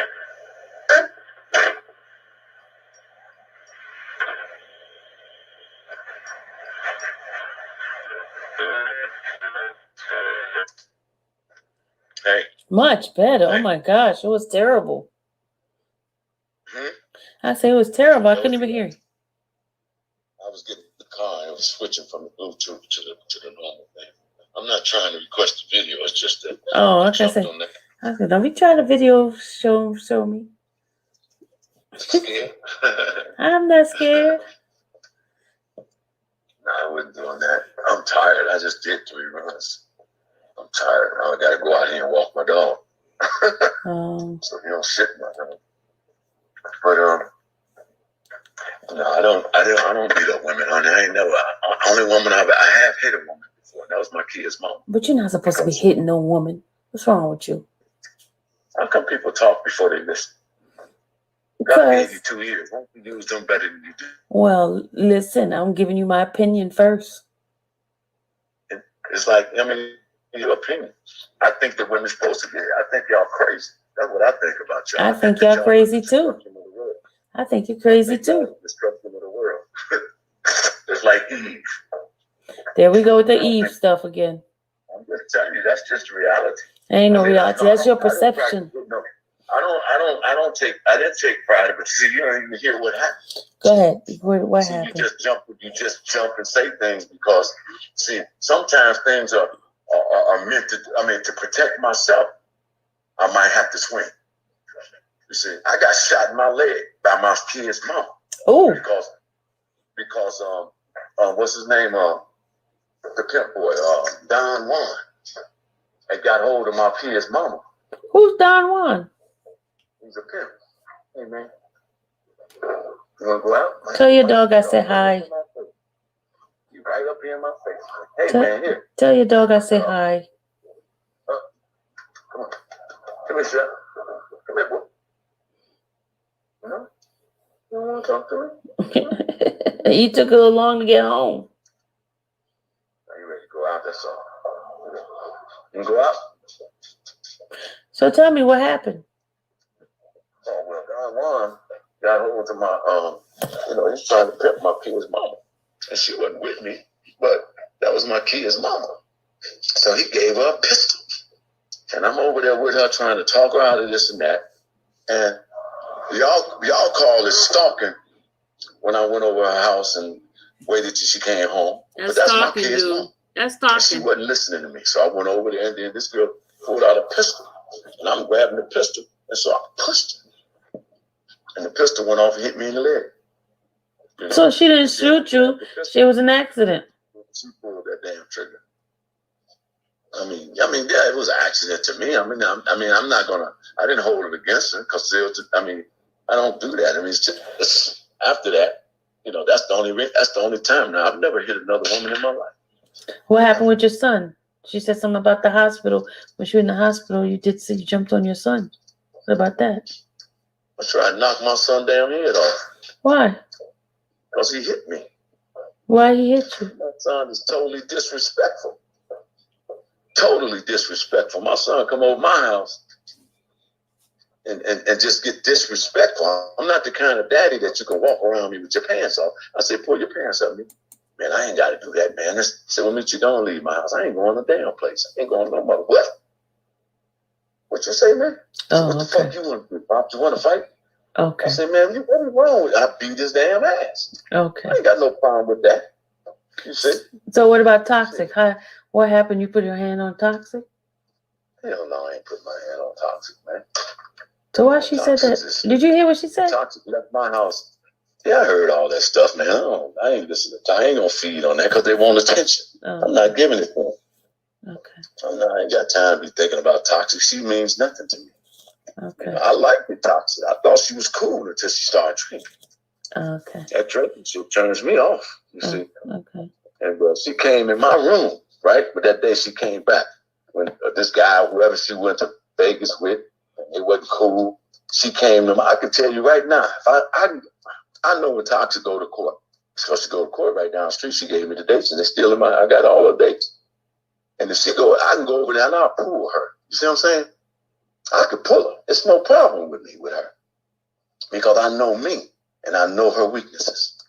Speaker 2: Hey.
Speaker 5: Much better. Oh my gosh, it was terrible.
Speaker 2: Hmm?
Speaker 5: I say it was terrible. I couldn't even hear you.
Speaker 2: I was getting the car and I was switching from the Bluetooth to the normal thing. I'm not trying to request a video. It's just that
Speaker 5: Oh,
Speaker 2: I
Speaker 5: okay.
Speaker 2: jumped on that.
Speaker 5: I said, don't be trying to video show me.
Speaker 2: Scared?
Speaker 5: I'm not scared.
Speaker 2: No, I wasn't doing that. I'm tired. I just did 3 runs. I'm tired. Now I gotta go out here and walk my dog. So you don't shit in my dog. But no, I don't beat up women, honey. I ain't never. Only woman I have hit a woman before. That was my kid's mom.
Speaker 5: But you're not supposed to be hitting no woman. What's wrong with you?
Speaker 2: How come people talk before they listen? I
Speaker 5: Because,
Speaker 2: gave you 2 years. Why don't you use them better than you do?
Speaker 5: well, listen, I'm giving you my opinion first.
Speaker 2: It's like, I mean, your opinion. I think that women's supposed to be. I think y'all crazy. That's what I think about y'all.
Speaker 5: I think
Speaker 2: that
Speaker 5: y'all crazy
Speaker 2: are the
Speaker 5: too.
Speaker 2: destruction of the world.
Speaker 5: I think you're crazy
Speaker 2: I think y'all are
Speaker 5: too.
Speaker 2: the destruction of the world. It's like Eve.
Speaker 5: There we go with the Eve stuff again.
Speaker 2: I'm just telling you, that's just reality.
Speaker 5: Ain't no
Speaker 2: I mean,
Speaker 5: reality. That's your perception.
Speaker 2: I didn't take pride in it, but see, you don't even hear what happened.
Speaker 5: Go ahead. What
Speaker 2: See,
Speaker 5: happened?
Speaker 2: you just jump and say things because, see, sometimes things are meant to protect myself, I might have to swing. You see, I got shot in my leg by my kid's mom.
Speaker 5: Oh.
Speaker 2: Because what's his name? The pimp boy, Don Juan, had got hold of my kid's mama.
Speaker 5: Who's Don Juan?
Speaker 2: He's a pimp. Hey, man. You want to go out?
Speaker 5: Tell your dog I said hi.
Speaker 2: You right up here in my face. Hey, man, here.
Speaker 5: Tell your dog I said hi.
Speaker 2: Come on. Come here, Chef. Come here, boy. No? You don't want to talk to me?
Speaker 5: You took a little long to get home.
Speaker 2: Are you ready to go out? That's all. You can go out?
Speaker 5: So tell me what happened.
Speaker 2: Oh, well, Don Juan got hold of my, he's trying to pimp my kid's mama. And she wasn't with me, but that was my kid's mama. So he gave her a pistol. And I'm over there with her trying to talk her out of this and that. And y'all call it stalking when I went over her house and waited till she came home.
Speaker 1: That's
Speaker 2: but that's
Speaker 1: stalking,
Speaker 2: my kid's
Speaker 1: dude.
Speaker 2: mama.
Speaker 1: That's
Speaker 2: And she
Speaker 1: stalking.
Speaker 2: wasn't listening to me. So I went over there and then this girl pulled out a pistol. And I'm grabbing the pistol. And so I pushed her. And the pistol went off and hit me in the leg. You know?
Speaker 5: So she didn't shoot you. She was an accident.
Speaker 2: She pulled that damn trigger. I mean, yeah, it was an accident to me. I'm not gonna. I didn't hold it against her because I don't do that. I mean, it's after that, that's the only time. Now, I've never hit another woman in my life.
Speaker 5: What happened with your son? She said something about the hospital. When you were in the hospital, you did say you jumped on your son. What about that?
Speaker 2: I tried to knock my son damn head off.
Speaker 5: Why?
Speaker 2: Because he hit me.
Speaker 5: Why he hit you?
Speaker 2: My son is totally disrespectful. Totally disrespectful. My son come over my house and just get disrespectful. I'm not the kind of daddy that you can walk around me with your pants off. I say, pull your pants up, man. Man, I ain't got to do that, man. I said, well, Mitch, you don't leave my house. I ain't going to the damn place. I ain't going no more. What you say, man?
Speaker 5: Oh,
Speaker 2: what the
Speaker 5: okay.
Speaker 2: fuck you want to do, Bob? You want to fight?
Speaker 5: Okay.
Speaker 2: I said, man, what is wrong with you? I beat his damn ass.
Speaker 5: Okay.
Speaker 2: I ain't got no problem with that. You see?
Speaker 5: So what about Toxic? What happened? You put your hand on Toxic?
Speaker 2: Hell no, I ain't put my hand on Toxic, man.
Speaker 5: So why she said that? Did you hear what she said?
Speaker 2: Toxic left my house. Yeah, I heard all that stuff, man. I ain't listening. I ain't gonna feed on that because they want attention.
Speaker 5: Oh,
Speaker 2: I'm not giving it to them.
Speaker 5: okay.
Speaker 2: I ain't got time to be thinking about Toxic. She means nothing to me.
Speaker 5: Okay.
Speaker 2: I liked the Toxic. I thought she was cool until she started drinking.
Speaker 5: Okay.
Speaker 2: That drinking, she turns me off. You see.
Speaker 5: Okay.
Speaker 2: And she came in my room, right? But that day she came back when this guy, whoever she went to Vegas with, it wasn't cool. She came to I can tell you right now, if I know when Toxic go to court. Because she go to court right down the street. She gave me the dates, and they still in I got all the dates. And if she go, I can go over there and I'll pull her. You see what I'm saying? I could pull her. It's no problem with me with her. Because I know me and I know her weaknesses.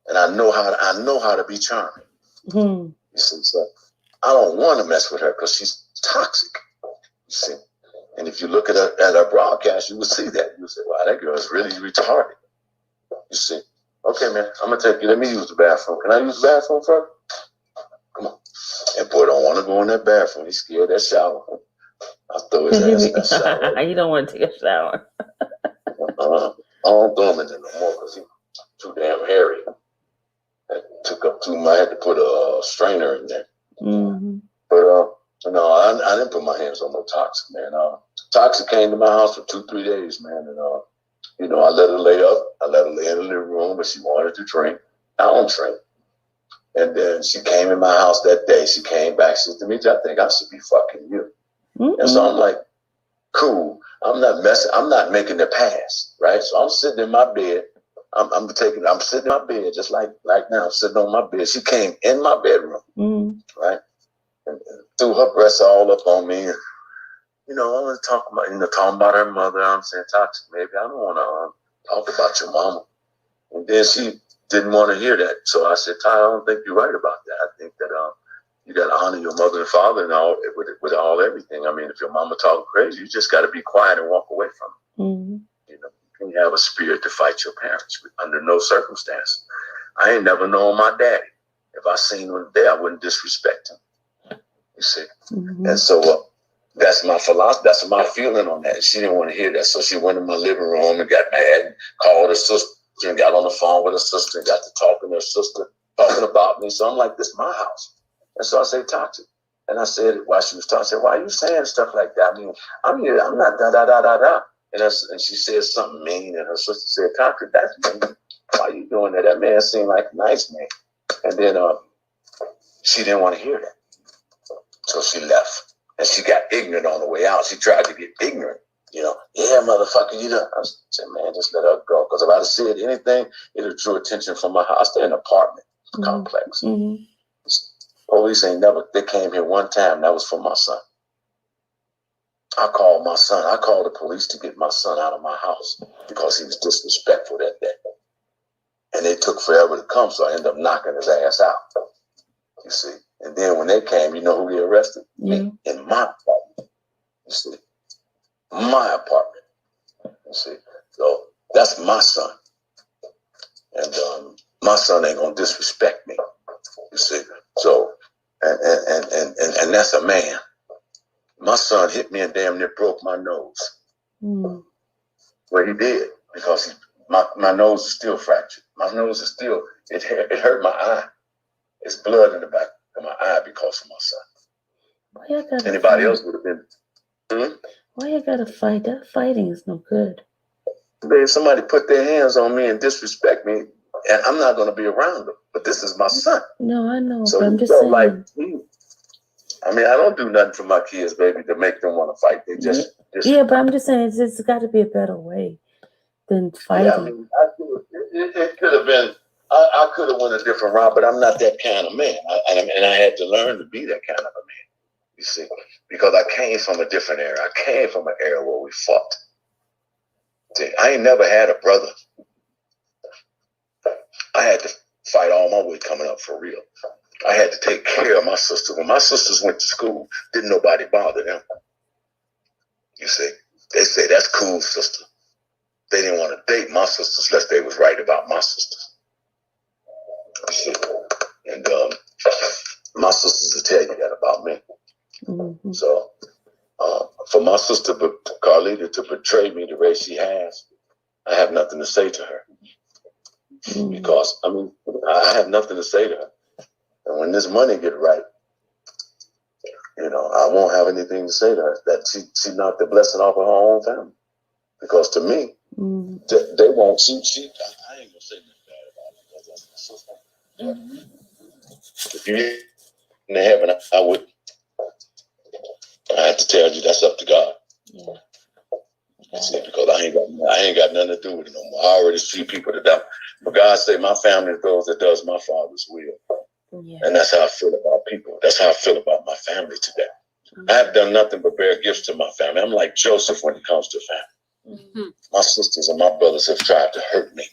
Speaker 2: And I know how to be charming.
Speaker 5: Hmm.
Speaker 2: You see, so I don't want to mess with her because she's toxic. You see. And if you look at her broadcast, you will see that. You say, wow, that girl is really retarded. You see. Okay, man, I'm going to take you. Let me use the bathroom. Can I use the bathroom first? Come on. And boy don't want to go in that bathroom. He's scared of that shower. I'll throw his ass in that shower.
Speaker 5: You don't want to take a shower.
Speaker 2: I don't throw him in there no more because he's too damn hairy. That took up too much. I had to put a strainer in there.
Speaker 5: Mm-hmm.
Speaker 2: But no, I didn't put my hands on no Toxic, man. Toxic came to my house for 2-3 days, man. And I let her lay up. I let her lay in the living room, but she wanted to drink. I don't drink. And then she came in my house that day. She came back. She said, Demetri, I think I should be fucking you. Mm-mm. And so I'm like, cool. I'm not making the pass, right? So I'm sitting in my bed. I'm sitting in my bed just like now. I'm sitting on my bed. She came in my bedroom, right? And threw her breasts all up on me. And, I was talking about her mother. I'm saying, Toxic, maybe I don't want to talk about your mama. And then she didn't want to hear that. So I said, Ty, I don't think you're right about that. I think that you got to honor your mother and father and all with everything. I mean, if your mama talking crazy, you just got to be quiet and walk away from it. Mm-hmm. You can have a spirit to fight your parents under no circumstance. I ain't never known my daddy. If I seen him there, I wouldn't disrespect him. You see? Mm-hmm. And so that's my philosophy. That's my feeling on that. She didn't want to hear that. So she went in my living room and got mad and called her sister and got on the phone with her sister and got to talking to her sister, talking about me. So I'm like, this is my house. And so I say, Toxic. And I said, while she was talking, I said, why are you saying stuff like that? I'm not da-da-da-da-da. And she said something mean, and her sister said, Toxic, that's mean. Why are you doing that? That man seemed like a nice man. And then she didn't want to hear that. So she left. And she got ignorant on the way out. She tried to get ignorant. Yeah, motherfucker, you know. I said, man, just let her go. Because if I'd have said anything, it would draw attention from my house. I stay in an apartment complex. Mm-hmm. Police ain't never, they came here one time. That was for my son. I called my son. I called the police to get my son out of my house because he was disrespectful that day. And they took forever to come, so I ended up knocking his ass out. You see? And then when they came, you know who they arrested? Me, in my apartment. You see? My apartment. You see? So that's my son. And my son ain't gonna disrespect me. You see? So and that's a man. My son hit me and damn near broke my nose. Mm. Well, he did because my nose is still fractured. My nose is still, it hurt my eye. It's blood in the back of my eye because of my son. Anybody else would have been.
Speaker 5: Why you gotta fight? That fighting is no good.
Speaker 2: If somebody put their hands on me and disrespect me, and I'm not going to be around them. But this is my son.
Speaker 5: No, I know.
Speaker 2: So
Speaker 5: but I'm just saying.
Speaker 2: Like, I don't do nothing for my kids, baby, to make them want to fight. They just
Speaker 5: yeah, but I'm just saying it's got to be a better way than fighting.
Speaker 2: Yeah, it could have been. I could have went a different route, but I'm not that kind of man, and I had to learn to be that kind of a man. You see, because I came from a different era. I came from an era where we fought. See, I ain't never had a brother. I had to fight all my way coming up for real. I had to take care of my sister. When my sisters went to school, didn't nobody bother them. You see, they say, that's cool, sister. They didn't want to date my sisters unless they was right about my sisters. You see, and my sisters will tell you that about me.
Speaker 5: Mm-hmm.
Speaker 2: So for my sister Carlita to betray me the way she has, I have nothing to say to her. Because I have nothing to say to her. And when this money get right, I won't have anything to say to her. That she knocked the blessing off of her own family. Because to me, they won't. I ain't gonna say nothing bad about it because that's my sister. If you in heaven, I have to tell you that's up to God.
Speaker 5: Yeah.
Speaker 2: See, because I ain't got nothing to do with it no more. I already see people that don't. But God say my family is those that does my Father's will.
Speaker 5: Yeah.
Speaker 2: And that's how I feel about people. That's how I feel about my family today. I have done nothing but bear gifts to my family. I'm like Joseph when it comes to family. My sisters and my brothers have tried to hurt me.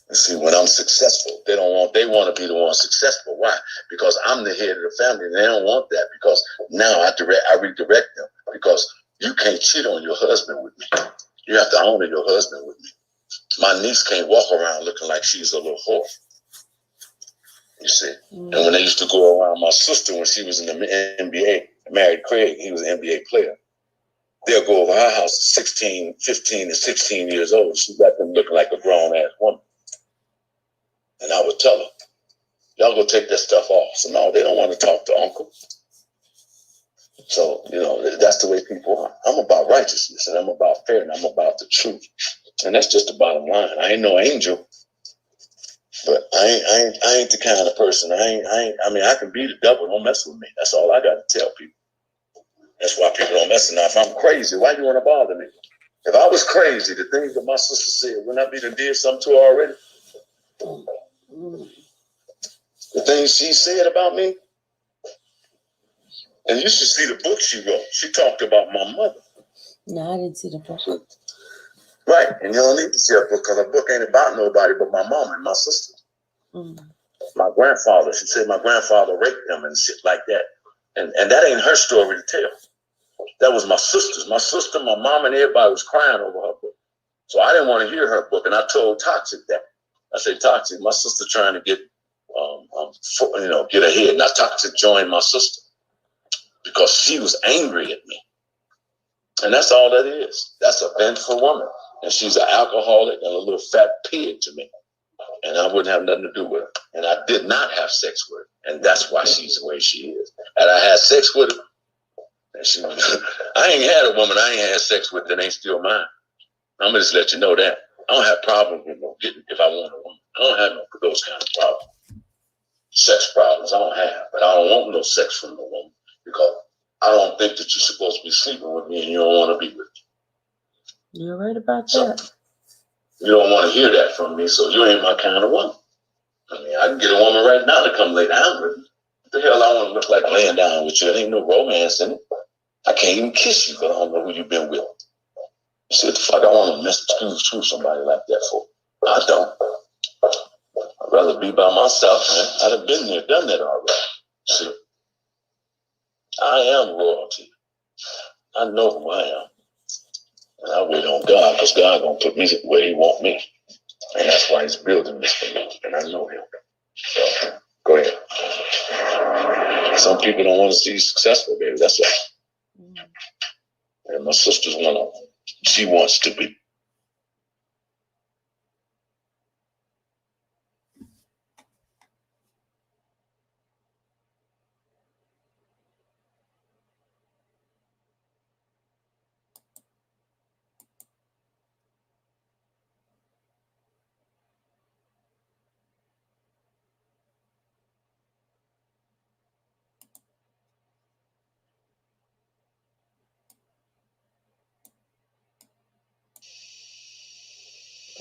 Speaker 2: And see, when I'm successful, they want to be the one successful. Why? Because I'm the head of the family, and they don't want that because now I redirect them because you can't cheat on your husband with me. You have to honor your husband with me. My niece can't walk around looking like she's a little whore. You see? And when they used to go around my sister when she was in the NBA, married Craig, he was an NBA player. They'll go over her house at 15 and 16 years old. She got them looking like a grown-ass woman. And I would tell her, y'all go take that stuff off. So no, they don't want to talk to uncle. So, that's the way people are. I'm about righteousness and I'm about fairness. I'm about the truth. And that's just the bottom line. I ain't no angel, but I ain't the kind of person. I can be the devil. Don't mess with me. That's all I got to tell people. That's why people don't mess with me. If I'm crazy, why you want to bother me? If I was crazy, the things that my sister said, wouldn't I be done did something to her already? The things she said about me. And you should see the book she wrote. She talked about my mother.
Speaker 5: No, I didn't see the book.
Speaker 2: Right. And you don't need to see a book because a book ain't about nobody but my mom and my sister. My grandfather, she said my grandfather raped them and shit like that. And that ain't her story to tell. That was my sister's. My sister, my mom, and everybody was crying over her book. So I didn't want to hear her book. And I told Toxic that. I said, Toxic, my sister trying to get ahead. Now Toxic joined my sister because she was angry at me. And that's all that is. That's a vengeful woman. And she's an alcoholic and a little fat pig to me. And I wouldn't have nothing to do with her. And I did not have sex with her. And that's why she's the way she is. And I had sex with her. And I ain't had a woman I ain't had sex with that ain't still mine. I'm going to just let you know that. I don't have problems with getting if I want a woman. I don't have those kind of problems. Sex problems I don't have. But I don't want no sex from a woman because I don't think that you're supposed to be sleeping with me and you don't want to be with me.
Speaker 5: You're right about that.
Speaker 2: You don't want to hear that from me, so you ain't my kind of woman. I can get a woman right now to come lay down with me. What the hell I want to look like laying down with you? There ain't no romance in it. I can't even kiss you because I don't know who you've been with. You see what the fuck I want to screw somebody like that for? I don't. I'd rather be by myself, man. I'd have been there, done that already. See? I am royalty. I know who I am. And I wait on God because God gonna put me where he want me. And that's why he's building this for me. And I know him. So go ahead. Some people don't want to see you successful, baby. That's all. And my sister's one of them. She wants to be.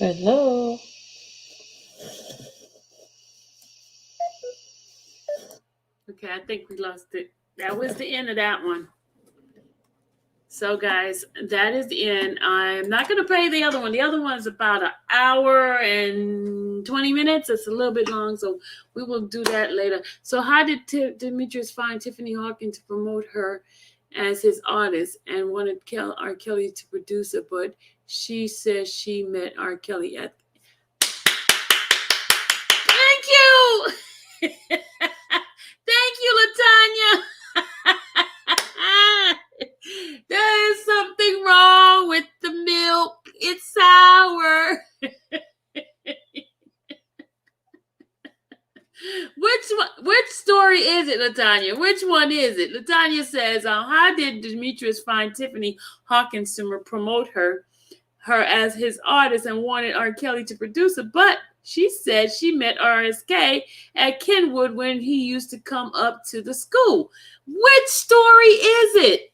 Speaker 5: Hello.
Speaker 1: Okay, I think we lost it. That was the end of that one. So, guys, that is the end. I'm not going to play the other one. The other one is about an hour and 20 minutes. It's a little bit long, so we will do that later. So how did Demetrius find Tiffany Hawkins to promote her as his artist and wanted R. Kelly to produce it, but she says she met R. Kelly at... Thank you! Thank you, Latanya. There is something wrong with the milk. It's sour. Which story is it, Latanya? Which one is it? Latanya says, how did Demetrius find Tiffany Hawkins to promote her as his artist and wanted R. Kelly to produce it? But she said she met RSK at Kenwood when he used to come up to the school. Which story is it?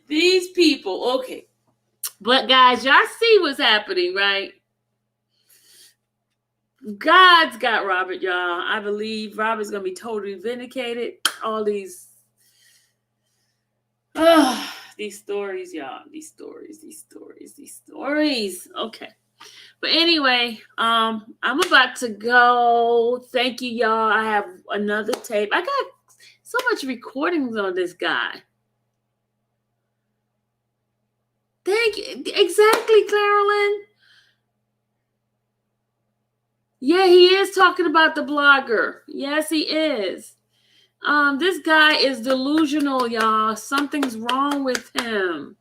Speaker 1: These people, okay. But guys, y'all see what's happening, right? God's got Robert, y'all. I believe Robert's going to be totally vindicated. All these stories, y'all. These stories. Okay. But anyway, I'm about to go. Thank you, y'all. I have another tape. I got so much recordings on this guy. Thank you. Exactly, Carolyn. Yeah, he is talking about the blogger. Yes, he is. This guy is delusional, y'all. Something's wrong with him.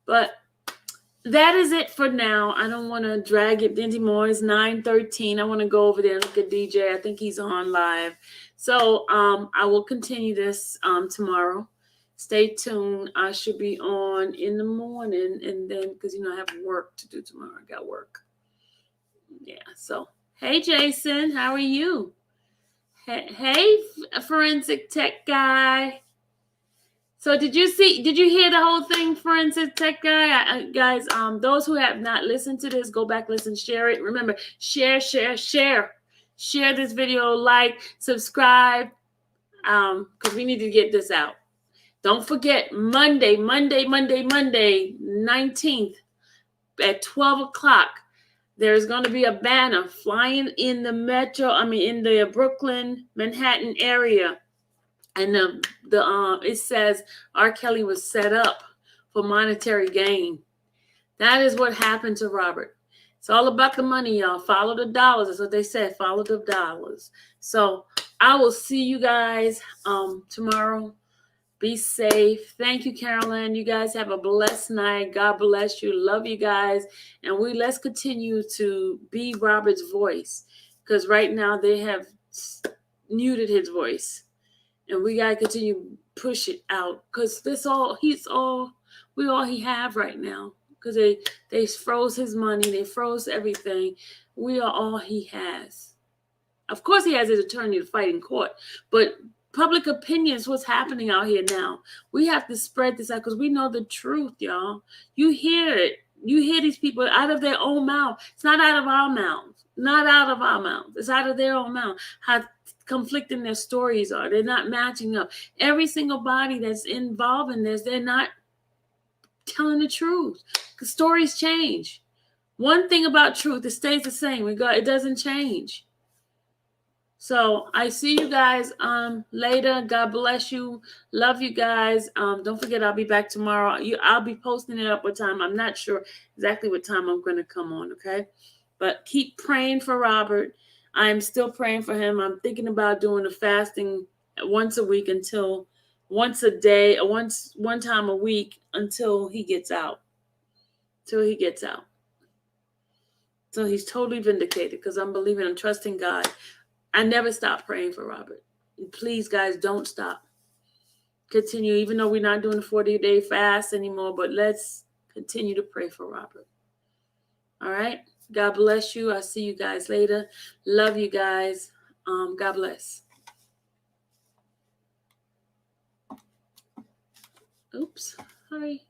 Speaker 1: But that is it for now. I don't want to drag it anymore. It's 9:13. I want to go over there and look at DJ. I think he's on live. So I will continue this tomorrow. Stay tuned. I should be on in the morning, and then because I have work to do tomorrow. I got work. Yeah. So hey, Jason, how are you? Hey, forensic tech guy. So did you hear the whole thing, forensic tech guy? Guys, those who have not listened to this, go back, listen, share it. Remember, share. Share this video, like, subscribe, because we need to get this out. Don't forget, Monday, 19th at 12 o'clock, there's going to be a banner flying in the in the Brooklyn, Manhattan area. And it says R. Kelly was set up for monetary gain. That is what happened to Robert. It's all about the money, y'all. Follow the dollars. That's what they said. Follow the dollars. So I will see you guys tomorrow. Be safe. Thank you, Carolyn. You guys have a blessed night. God bless you. Love you guys. And let's continue to be Robert's voice, because right now they have muted his voice. And we gotta continue to push it out, because we all he have right now. Because they froze his money, they froze everything. We are all he has. Of course, he has his attorney to fight in court, but public opinion is what's happening out here now. We have to spread this out because we know the truth, y'all. You hear it. You hear these people out of their own mouth. It's not out of our mouth. Not out of our mouth. It's out of their own mouth. How conflicting their stories are. They're not matching up. Every single body that's involved in this, they're not telling the truth. Because stories change. One thing about truth, it stays the same. It doesn't change. So I see you guys later. God bless you. Love you guys. Don't forget, I'll be back tomorrow. I'll be posting it up what time. I'm not sure exactly what time I'm going to come on, okay? But keep praying for Robert. I'm still praying for him. I'm thinking about doing a fasting once a week one time a week until he gets out. So he's totally vindicated, because I'm believing, I'm trusting God. I never stop praying for Robert. And please, guys, don't stop. Continue, even though we're not doing a 40-day fast anymore, but let's continue to pray for Robert. All right? God bless you. I'll see you guys later. Love you guys. God bless. Oops. Sorry.